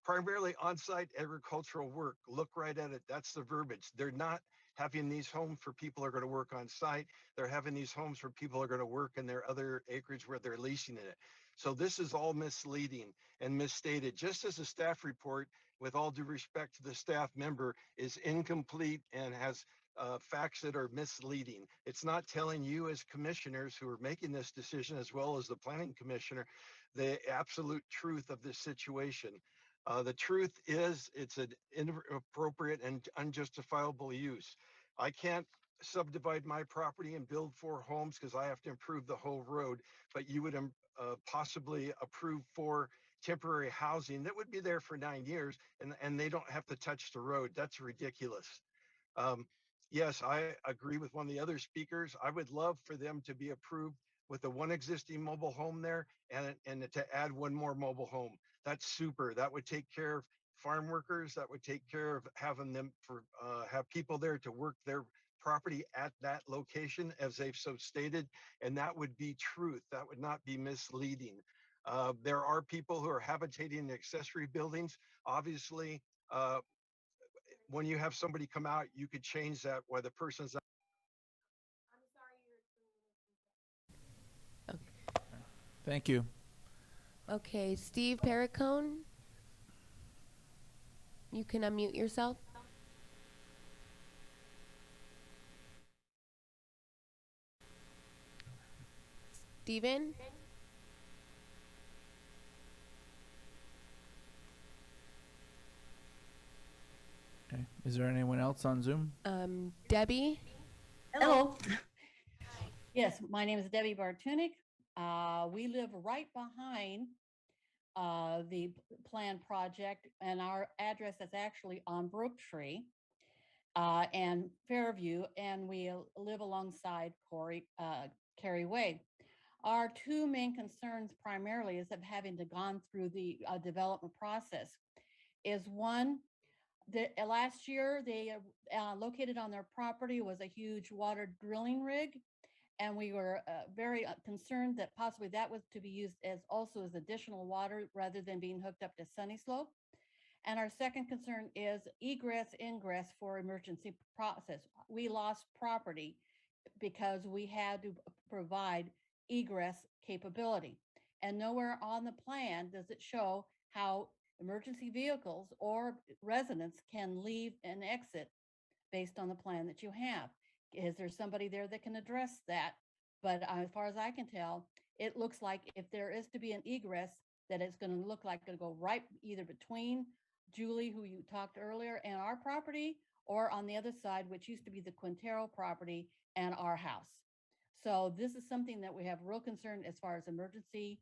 Primarily on-site agricultural work. Look right at it. That's the verbiage. They're not having these homes for people who are going to work on site. They're having these homes for people who are going to work in their other acreage where they're leasing it. So this is all misleading and misstated, just as a staff report, with all due respect to the staff member, is incomplete and has facts that are misleading. It's not telling you as commissioners who are making this decision, as well as the planning commissioner, the absolute truth of this situation. The truth is it's an inappropriate and unjustifiable use. I can't subdivide my property and build 4 homes because I have to improve the whole road, but you would possibly approve 4 temporary housing that would be there for 9 years, and they don't have to touch the road. That's ridiculous. Yes, I agree with one of the other speakers. I would love for them to be approved with the 1 existing mobile home there and to add 1 more mobile home. That's super. That would take care of farm workers. That would take care of having them have people there to work their property at that location, as they've so stated, and that would be truth. That would not be misleading. There are people who are habitating in accessory buildings. Obviously, when you have somebody come out, you could change that while the person's. Thank you. Okay, Steve Perricone, you can unmute yourself. Steven? Okay. Is there anyone else on Zoom? Debbie? Hello. Yes, my name is Debbie Bartunik. We live right behind the planned project, and our address is actually on Brooktree and Fairview, and we live alongside Cary Way. Our 2 main concerns primarily is of having to gone through the development process is one, last year they located on their property was a huge water drilling rig, and we were very concerned that possibly that was to be used as also as additional water rather than being hooked up to Sunny Slope. And our second concern is egress, ingress for emergency process. We lost property because we had to provide egress capability. And nowhere on the plan does it show how emergency vehicles or residents can leave and exit based on the plan that you have. Is there somebody there that can address that? But as far as I can tell, it looks like if there is to be an egress, that it's going to look like it'll go right either between Julie, who you talked earlier, and our property, or on the other side, which used to be the Quintero property and our house. So this is something that we have real concern as far as emergency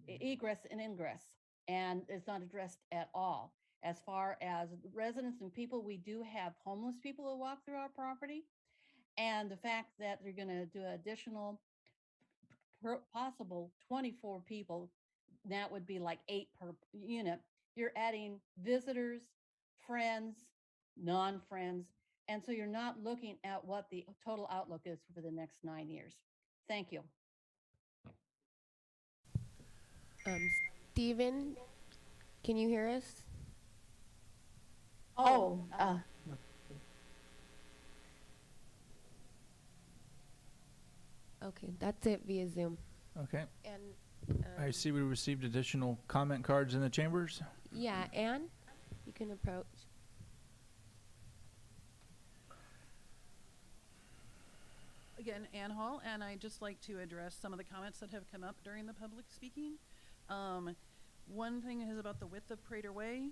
egress and ingress, and it's not addressed at all. As far as residents and people, we do have homeless people who walk through our property, and the fact that they're going to do additional possible 24 people, that would be like 8 per unit. You're adding visitors, friends, non-friends, and so you're not looking at what the total outlook is for the next 9 years. Thank you. Steven, can you hear us? Okay, that's it via Zoom. Okay. And I see we received additional comment cards in the chambers. yeah, Anne, you can approach. Again, Ann Hall, and I'd just like to address some of the comments that have come up during the public speaking. One thing is about the width of Prater Way.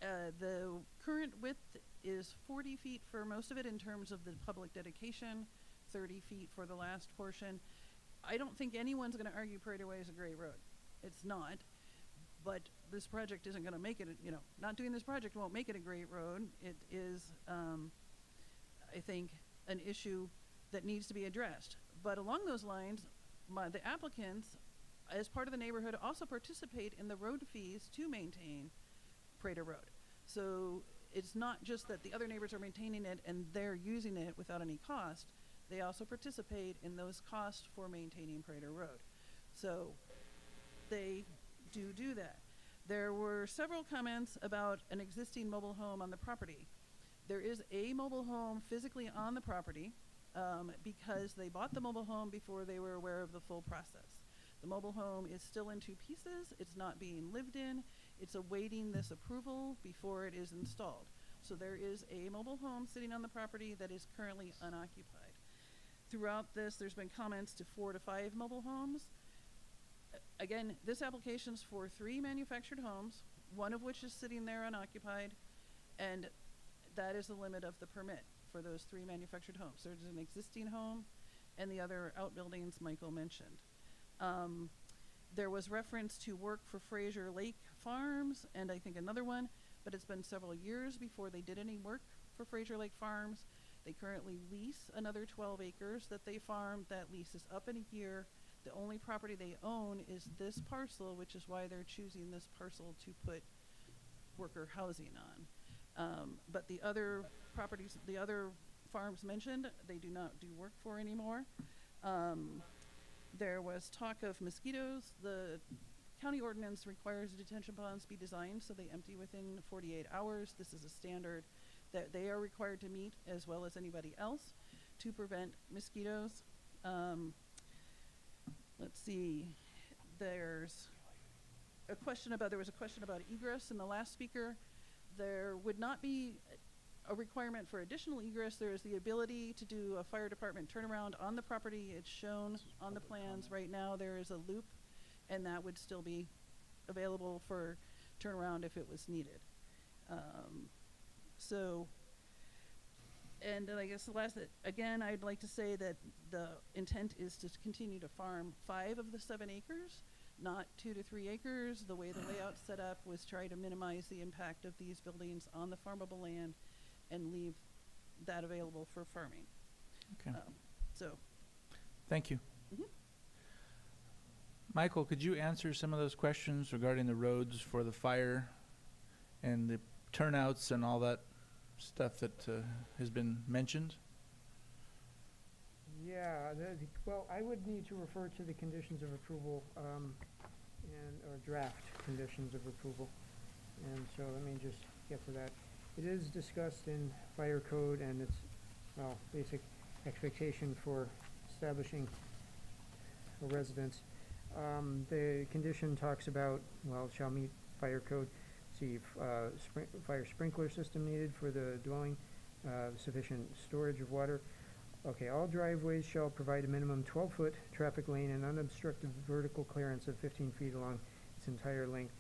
The current width is 40 feet for most of it in terms of the public dedication, 30 feet for the last portion. I don't think anyone's going to argue Prater Way is a great road. It's not, but this project isn't going to make it, not doing this project won't make it a great road. It is, I think, an issue that needs to be addressed. But along those lines, the applicants, as part of the neighborhood, also participate in the road fees to maintain Prater Road. So it's not just that the other neighbors are maintaining it and they're using it without any cost. They also participate in those costs for maintaining Prater Road. So they do that. There were several comments about an existing mobile home on the property. There is a mobile home physically on the property because they bought the mobile home before they were aware of the full process. The mobile home is still in two pieces. It's not being lived in. It's awaiting this approval before it is installed. So there is a mobile home sitting on the property that is currently unoccupied. Throughout this, there's been comments to 4 to 5 mobile homes. Again, this application's for 3 manufactured homes, one of which is sitting there unoccupied, and that is the limit of the permit for those 3 manufactured homes. There's an existing home and the other outbuildings Michael mentioned. There was reference to work for Fraser Lake Farms and I think another one, but it's been several years before they did any work for Fraser Lake Farms. They currently lease another 12 acres that they farm. That lease is up in a year. The only property they own is this parcel, which is why they're choosing this parcel to put worker housing on. But the other properties, the other farms mentioned, they do not do work for anymore. There was talk of mosquitoes. The county ordinance requires detention ponds be designed so they empty within 48 hours. This is a standard that they are required to meet as well as anybody else to prevent mosquitoes. Let's see, there was a question about egress in the last speaker. There would not be a requirement for additional egress. There is the ability to do a fire department turnaround on the property. It's shown on the plans right now. There is a loop, and that would still be available for turnaround if it was needed. And I guess the last, again, I'd like to say that the intent is to continue to farm 5 of the 7 acres, not 2 to 3 acres. The way the layout's set up was try to minimize the impact of these buildings on the farmable land and leave that available for farming. Okay. So. Thank you. Michael, could you answer some of those questions regarding the roads for the fire and the turnouts and all that stuff that has been mentioned? Yeah, well, I would need to refer to the conditions of approval or draft conditions of approval. And so let me just get to that. It is discussed in fire code and it's, well, basic expectation for establishing a residence. The condition talks about, well, shall meet fire code. See, fire sprinkler system needed for the dwelling, sufficient storage of water. Okay, all driveways shall provide a minimum 12-foot traffic lane and unobstructed vertical clearance of 15 feet along its entire length.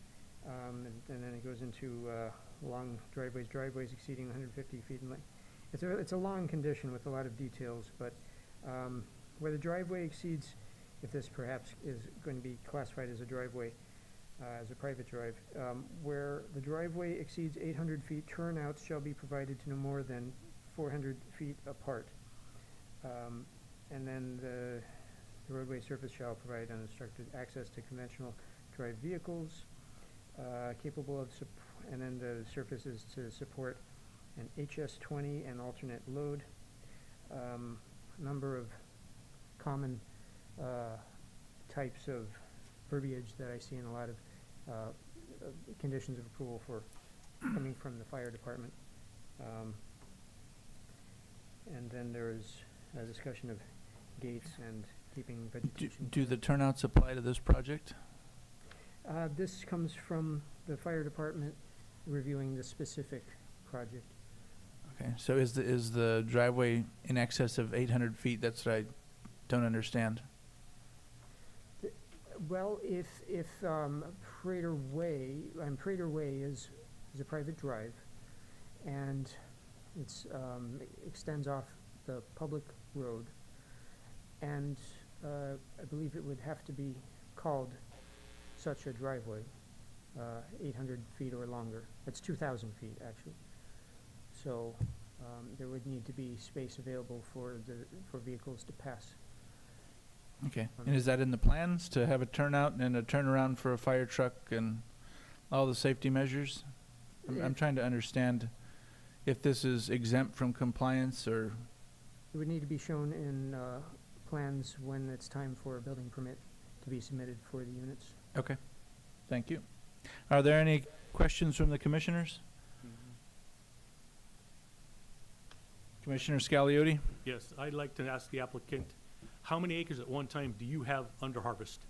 And then it goes into long driveways exceeding 150 feet in length. It's a long condition with a lot of details, but where the driveway exceeds, if this perhaps is going to be classified as a driveway, as a private drive, where the driveway exceeds 800 feet, turnouts shall be provided to no more than 400 feet apart. And then the roadway surface shall provide unobstructed access to conventional drive vehicles, capable of, and then the surface is to support an HS-20 and alternate load. Number of common types of verbiage that I see in a lot of conditions of approval for coming from the fire department. And then there's a discussion of gates and keeping vegetation. Do the turnouts apply to this project? This comes from the fire department reviewing the specific project. Okay, so is the driveway in excess of 800 feet? That's what I don't understand. Well, if Prater Way is a private drive, and it's extends off the public road, and I believe it would have to be called such a driveway, 800 feet or longer. That's 2,000 feet actually. So there would need to be space available for vehicles to pass. Okay, and is that in the plans to have a turnout and a turnaround for a fire truck and all the safety measures? I'm trying to understand if this is exempt from compliance or... It would need to be shown in plans when it's time for a building permit to be submitted for the units. Okay, thank you. Are there any questions from the commissioners? Commissioner Scagliotti? Yes, I'd like to ask the applicant, how many acres at one time do you have under harvest?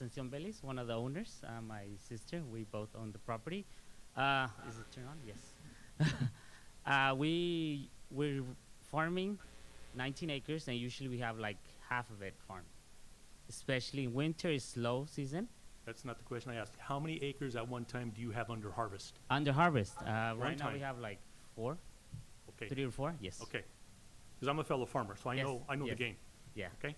Ascension Bellis, one of the owners. My sister, we both own the property. Is it turned on? Yes. We're farming 19 acres, and usually we have like half of it farmed. Especially in winter, is slow season. That's not the question I asked. How many acres at one time do you have under harvest? Under harvest, right now we time. have like 4, Okay. 3 or 4. Yes. Okay. Because I'm a fellow farmer, so I Yes, know yes. the game. Yeah. Okay.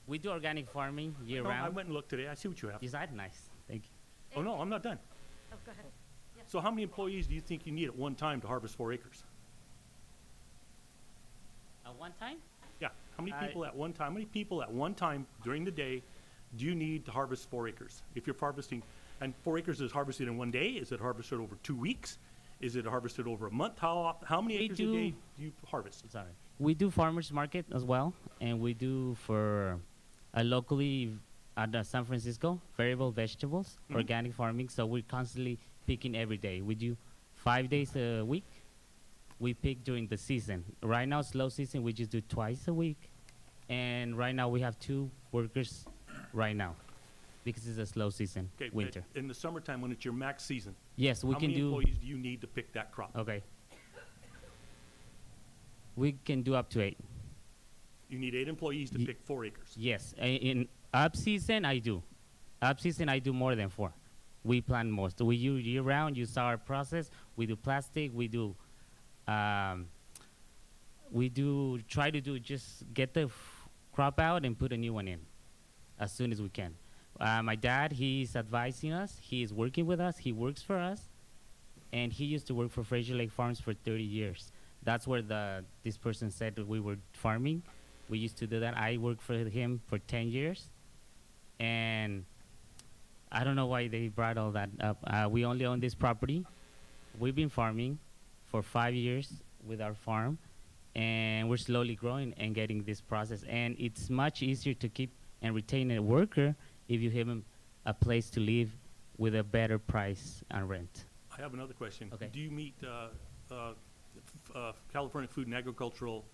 We do organic farming year No, I round. went and looked today. I see what you have. Is that nice? Thank you. Oh, no, I'm not done. Oh, go ahead. So how many employees do you think you need at one time to harvest 4 acres? At one time? Yeah. How many I- people at one time? How many people at one time during the day do you need to harvest 4 acres? If you're harvesting, and 4 acres is harvested in one day. Is it harvested over 2 weeks? Is it harvested over a month? How many We acres a do- day do you harvest? Sorry. We do farmers market as well, and we do for locally at San Francisco, variable vegetables, Mhm. organic farming. So we're constantly picking every day. We do 5 days a week. We pick during the season. Right now, slow season, we just do twice a week. And right now, we have 2 workers right now because it's a slow season, Okay. but winter. In the summertime, when it's your max season, Yes, we how can many do. employees do you need to pick that crop? Okay. We can do up to 8. You need 8 employees to Ye- pick 4 acres. Yes, in up season I do. Up season I do more than 4. We plant most. We use year round. Use our process. We do plastic. We do try to do just get the crop out and put a new one in as soon as we can. My dad, he's advising us. He's working with us. He works for us, and he used to work for Fraser Lake Farms for 30 years. That's where this person said that we were farming. We used to do that. I worked for him for 10 years, and I don't know why they brought all that up. We only own this property. We've been farming for 5 years with our farm, and we're slowly growing and getting this process. And it's much easier to keep and retain a worker if you have a place to live with a better price and rent. I have another question. Okay. Do you meet California Food and Agricultural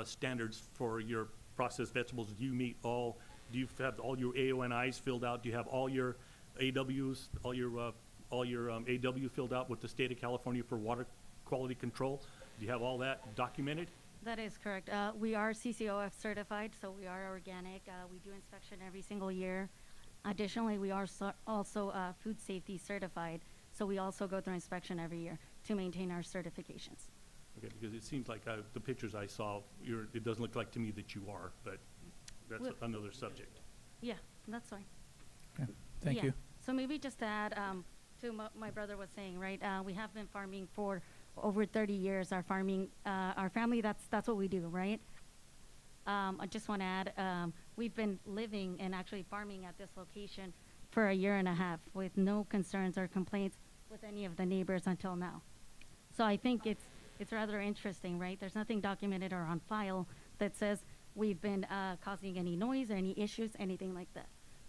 standards for your processed vegetables? Do you have all your AONIs filled out? Do you have all your AWs, all your AW filled out with the state of California for water quality control? Do you have all that documented? That is correct. We are CCOF certified, so we are organic. We do inspection every single year. Additionally, we are also food safety certified, so we also go through inspection every year to maintain our certifications. Okay, because it seems like the pictures I saw, it doesn't look like to me that you are, but that's Well- another subject. Yeah, that's fine. Okay, thank Yeah. you. So maybe just to add to my brother was saying, right? We have been farming for over 30 years. Our family, that's what we do, right? I just want to add, we've been living and actually farming at this location for a year and a half with no concerns or complaints with any of the neighbors until now. So I think it's rather interesting, right? There's nothing documented or on file that says we've been causing any noise or any issues, anything like that.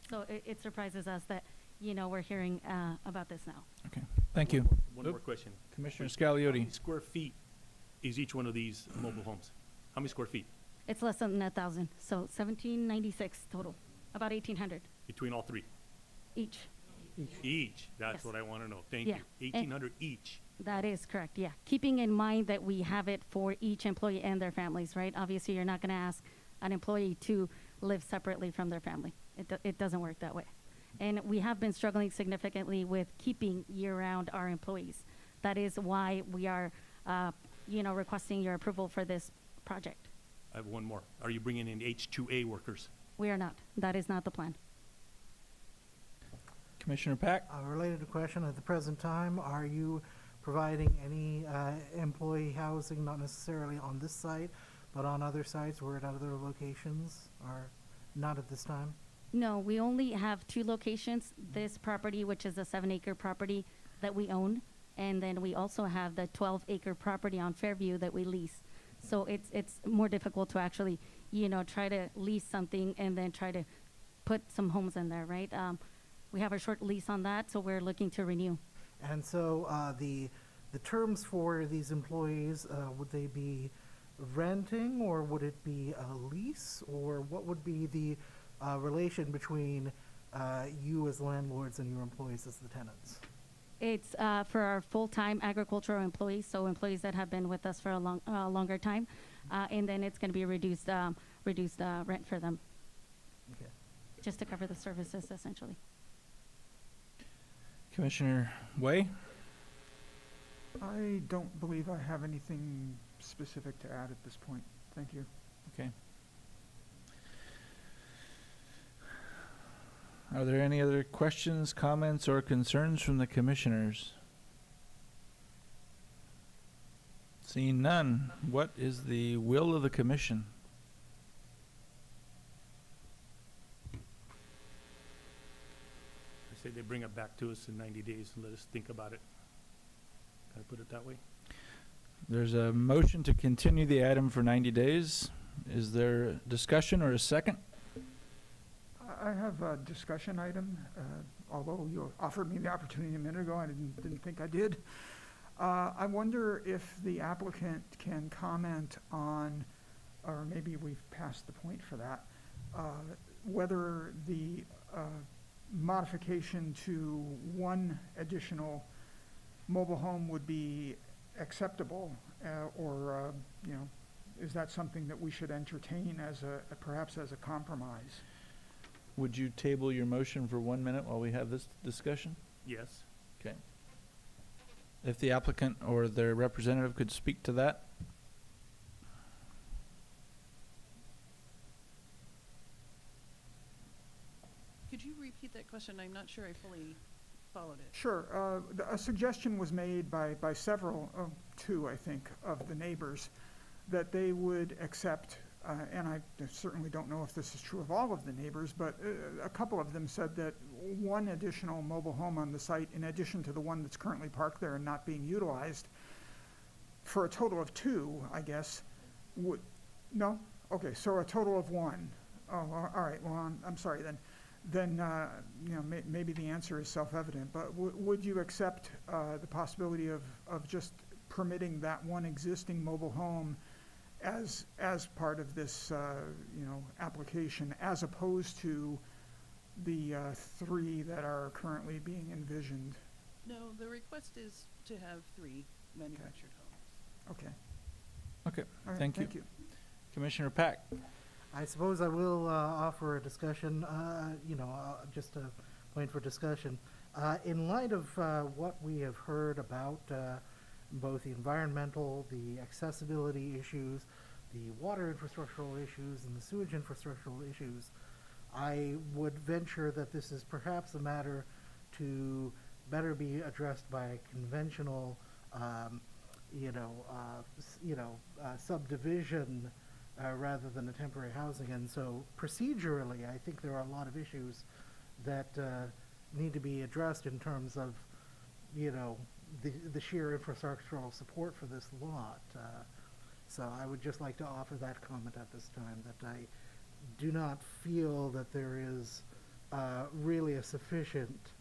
So it surprises us that, we're hearing about this now. Okay, thank you. One more question. Commissioner How Scagliotti. many square feet is each one of these mobile homes? How many square feet It's less than 1,000, so 1,796 total, about 1,800 between all 3? each. Each. That's Yes. what I want to know. Thank Yeah. you. 1,800 each. That is correct, yeah. Keeping in mind that we have it for each employee and their families, right? Obviously, you're not going to ask an employee to live separately from their family. It doesn't work that way. And we have been struggling significantly with keeping year-round our employees. That is why we are, requesting your approval for this project. I have one more. Are you bringing in H-2A workers? We are not. That is not the plan. Commissioner Pack? A related question, at the present time, are you providing any employee housing, not necessarily on this site, but on other sites or at other locations, or not at this time? No, we only have 2 locations. This property, which is a 7-acre property that we own, and then we also have the 12-acre property on Fairview that we lease. So it's more difficult to actually, try to lease something and then try to put some homes in there, right? We have a short lease on that, so we're looking to renew. And so the terms for these employees, would they be renting, or would it be a lease, or what would be the relation between you as landlords and your employees as the tenants? It's for our full-time agricultural employees, so employees that have been with us for a longer time, and then it's going to be reduced rent for them, Okay. just to cover the services essentially. Commissioner Way? I don't believe I have anything specific to add at this point. Thank you. Okay. Are there any other questions, comments, or concerns from the commissioners? Seeing none, what is the will of the commission? I say they bring it back to us in 90 days and let us think about it. Can I put it that way? There's a motion to continue the item for 90 days. Is there discussion or a second? I have a discussion item, although you offered me the opportunity a minute ago, I didn't think I did. I wonder if the applicant can comment on, or maybe we've passed the point for that, whether the modification to one additional mobile home would be acceptable, or is that something that we should entertain as perhaps as a compromise? Would you table your motion for 1 minute while we have this discussion? Yes. Okay. If the applicant or their representative could speak to that? Could you repeat that question? I'm not sure I fully followed it. Sure. A suggestion was made by several, two I think, of the neighbors, that they would accept, and I certainly don't know if this is true of all of the neighbors, but a couple of them said that one additional mobile home on the site, in addition to the one that's currently parked there and not being utilized, for a total of two, I guess, would, no? Okay, so a total of one. Oh, all right, well, I'm sorry then. Then, maybe the answer is self-evident, but would you accept the possibility of just permitting that one existing mobile home as part of this, application, as opposed to the three that are currently being envisioned? No, the request is to have 3 manufactured homes. Okay. Okay, All right, thank you. Thank you. Commissioner Pack? I suppose I will offer a discussion, just a point for discussion. In light of what we have heard about both the environmental, the accessibility issues, the water infrastructural issues, and the sewage infrastructural issues, I would venture that this is perhaps a matter to better be addressed by a conventional, subdivision rather than a temporary housing. And so procedurally, I think there are a lot of issues that need to be addressed in terms of, the sheer infrastructural support for this lot. So I would just like to offer that comment at this time, that I do not feel that there is really a sufficient,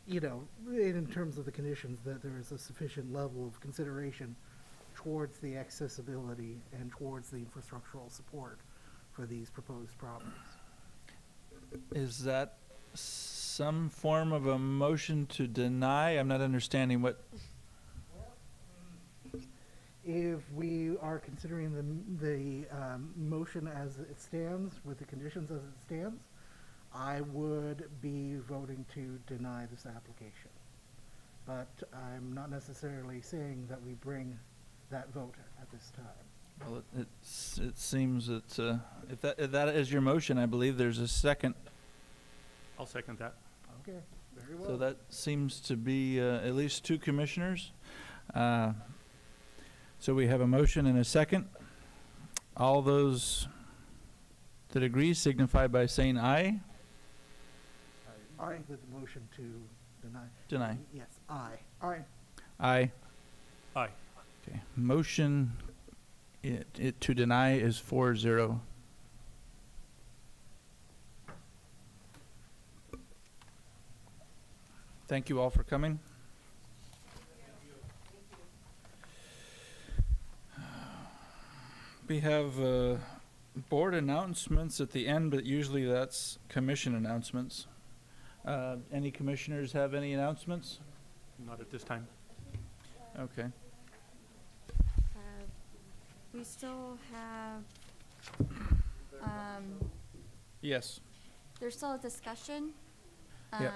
in terms of the conditions, that there is a sufficient level of consideration towards the accessibility and towards the infrastructural support for these proposed properties. Is that some form of a motion to deny? I'm not understanding what. If we are considering the motion as it stands, with the conditions as it stands, I would be voting to deny this application. But I'm not necessarily saying that we bring that vote at this time. Well, it seems that if that is your motion, I believe there's a second. I'll second that. Okay, very well. So that seems to be at least 2 commissioners. So we have a motion and a second. All those that agree signify by saying aye. I think with the motion to deny. Deny. Yes, aye. Aye. Aye. Aye. Okay. Motion to deny is 4-0. Thank you all for coming. We have board announcements at the end, but usually that's commission announcements. Any commissioners have any announcements? Not at this time. Okay. We still have, Yes. there's still a discussion. Yep.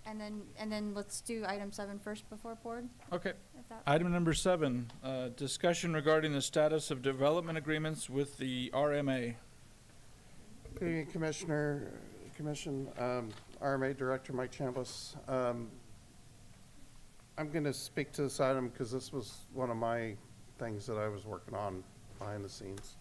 And then let's do item 7 first before board. Okay. If that- Item number 7, discussion regarding the status of development agreements with the RMA. Good evening, Commission, RMA Director Mike Chambliss. I'm going to speak to this item because this was one of my things that I was working on behind the scenes.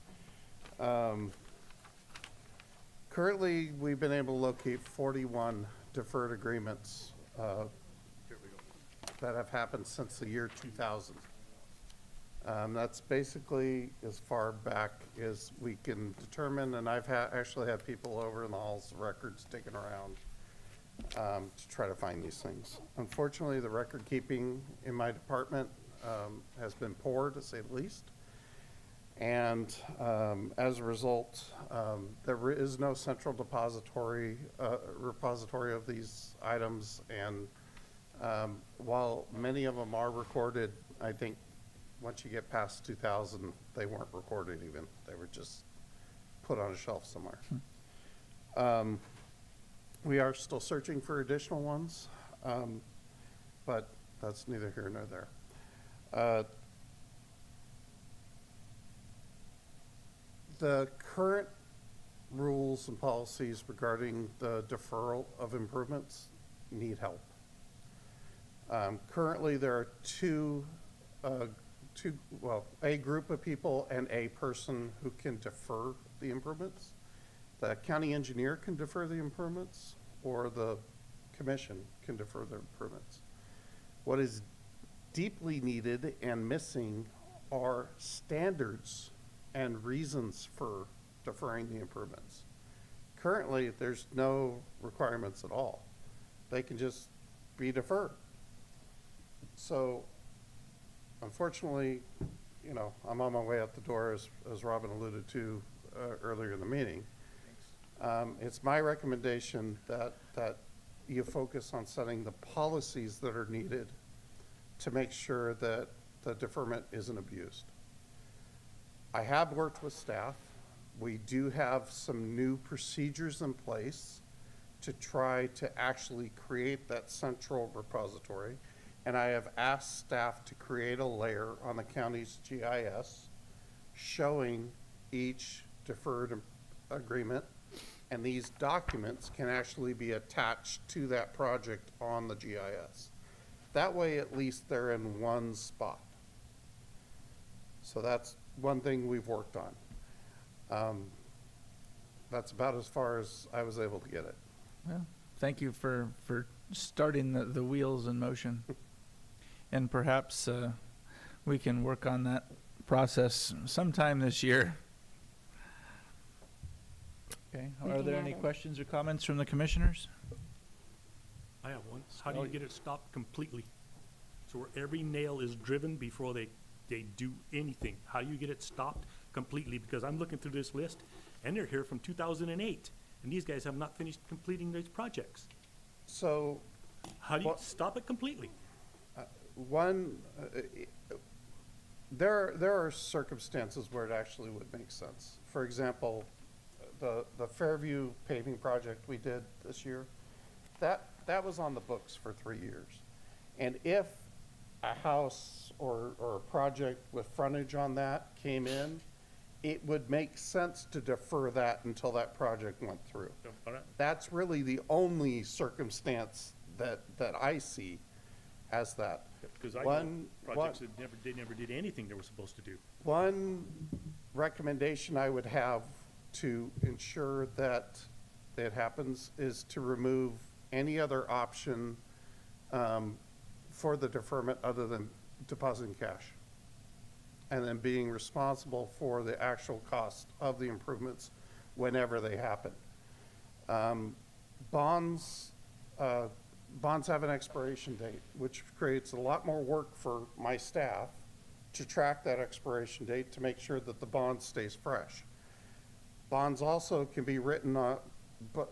Currently, we've been able to locate 41 deferred agreements that have happened since the year 2000. That's basically as far back as we can determine, and I've actually had people over in the halls of records digging around to try to find these things. Unfortunately, the record keeping in my department has been poor, to say the least. And as a result, there is no central repository of these items. And while many of them are recorded, I think once you get past 2000, they weren't recorded even. They were just put on a shelf somewhere. We are still searching for additional ones, but that's neither here nor there. The current rules and policies regarding the deferral of improvements need help. Currently, there are a group of people and a person who can defer the improvements. The county engineer can defer the improvements, or the commission can defer the improvements. What is deeply needed and missing are standards and reasons for deferring the improvements. Currently, there's no requirements at all. They can just be deferred. So, unfortunately, you know, I'm on my way out the door, as Robin alluded to earlier in the meeting. It's my recommendation that you focus on setting the policies that are needed to make sure that the deferment isn't abused. I have worked with staff. We do have some new procedures in place to try to actually create that central repository. And I have asked staff to create a layer on the county's GIS showing each deferred agreement. And these documents can actually be attached to that project on the GIS. That way, at least they're in one spot. So that's one thing we've worked on. That's about as far as I was able to get it. Well, thank you for starting the wheels in motion. And perhaps we can work on that process sometime this year. Okay, are there any questions or comments from the commissioners? I have one. How do you get it stopped completely? So where every nail is driven before they do anything. How do you get it stopped completely? Because I'm looking through this list, and they're here from 2008, and these guys have not finished completing these projects. So, how do you stop it completely? There are circumstances where it actually would make sense. For example, the Fairview paving project we did this year, that was on the books for 3 years. And if a house or a project with frontage on that came in, it would make sense to defer that until that project went through. All right. That's really the only circumstance that I see as that. Because I know projects that never did anything they were supposed to do. One recommendation I would have to ensure that it happens is to remove any other option for the deferment other than depositing cash, and then being responsible for the actual cost of the improvements whenever they happen. Bonds have an expiration date, which creates a lot more work for my staff to track that expiration date to make sure that the bond stays fresh. Bonds also can be written on, but,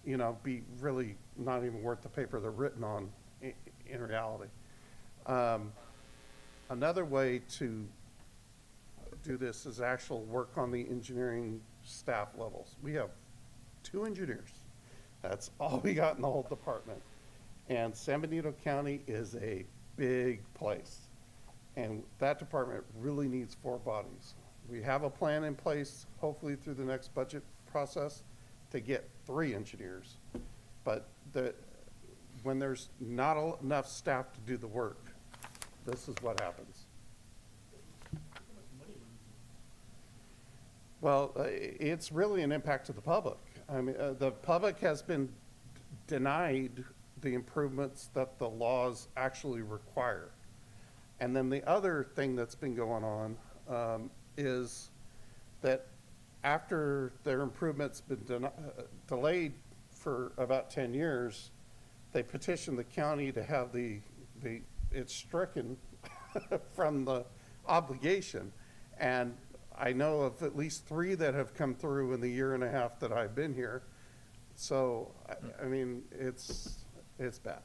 you know, be really not even worth the paper they're written on in reality. Another way to do this is actual work on the engineering staff levels. We have 2 engineers. That's all we got in the whole department. And San Benito County is a big place. And that department really needs 4 bodies. We have a plan in place, hopefully through the next budget process, to get 3 engineers. But when there's not enough staff to do the work, this is what happens. Well, it's really an impact to the public. I mean, the public has been denied the improvements that the laws actually require. And then the other thing that's been going on is that after their improvements been delayed for about 10 years, they petitioned the county to have it's stricken from the obligation. And I know of at least 3 that have come through in the year and a half that I've been here. So, I mean, it's bad.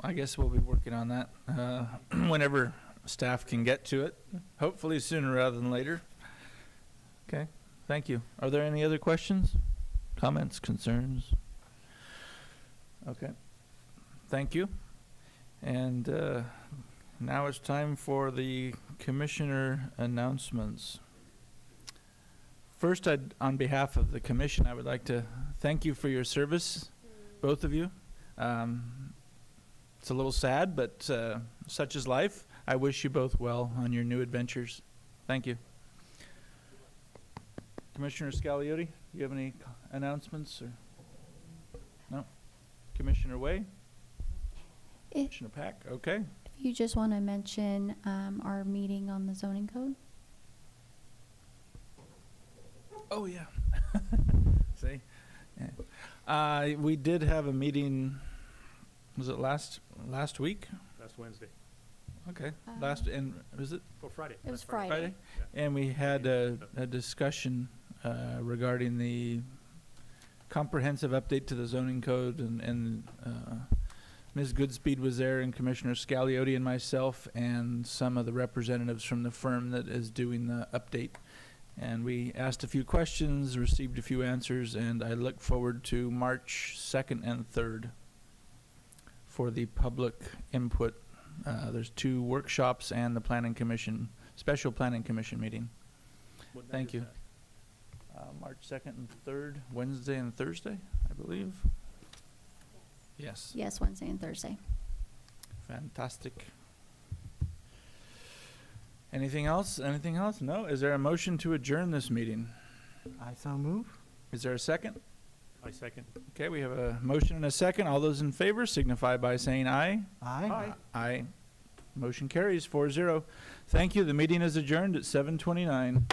I guess we'll be working on that whenever staff can get to it, hopefully sooner rather than later. Okay, thank you. Are there any other questions, comments, concerns? Okay, thank you. And now it's time for the commissioner announcements. First, on behalf of the commission, I would like to thank you for your service, both of you. It's a little sad, but such is life. I wish you both well on your new adventures. Thank you. Commissioner Scagliotti, do you have any announcements? Or no? Commissioner Way? Commissioner Pack? Okay. If you just want to mention our meeting on the zoning code. Oh, yeah. See? Yeah. We did have a meeting, was it last week? Last Wednesday. Okay. And was it? Oh, Friday. It was Friday. Yeah. And we had a discussion regarding the comprehensive update to the zoning code, and Ms. Goodspeed was there, and Commissioner Scagliotti and myself, and some of the representatives from the firm that is doing the update. And we asked a few questions, received a few answers, and I look forward to March 2nd and 3rd for the public input. There's 2 workshops and the Planning Commission, special Planning Commission meeting. What night Thank is you. that? March 2nd and 3rd, Wednesday and Thursday, I believe. Yes. Yes, Wednesday and Thursday. Fantastic. Anything else? Anything else? No? Is there a motion to adjourn this meeting? I so move. Is there a second? I second. Okay, we have a motion and a second. All those in favor signify by saying aye. Aye. Aye. Motion carries 4-0. Thank you. The meeting is adjourned at 7:29.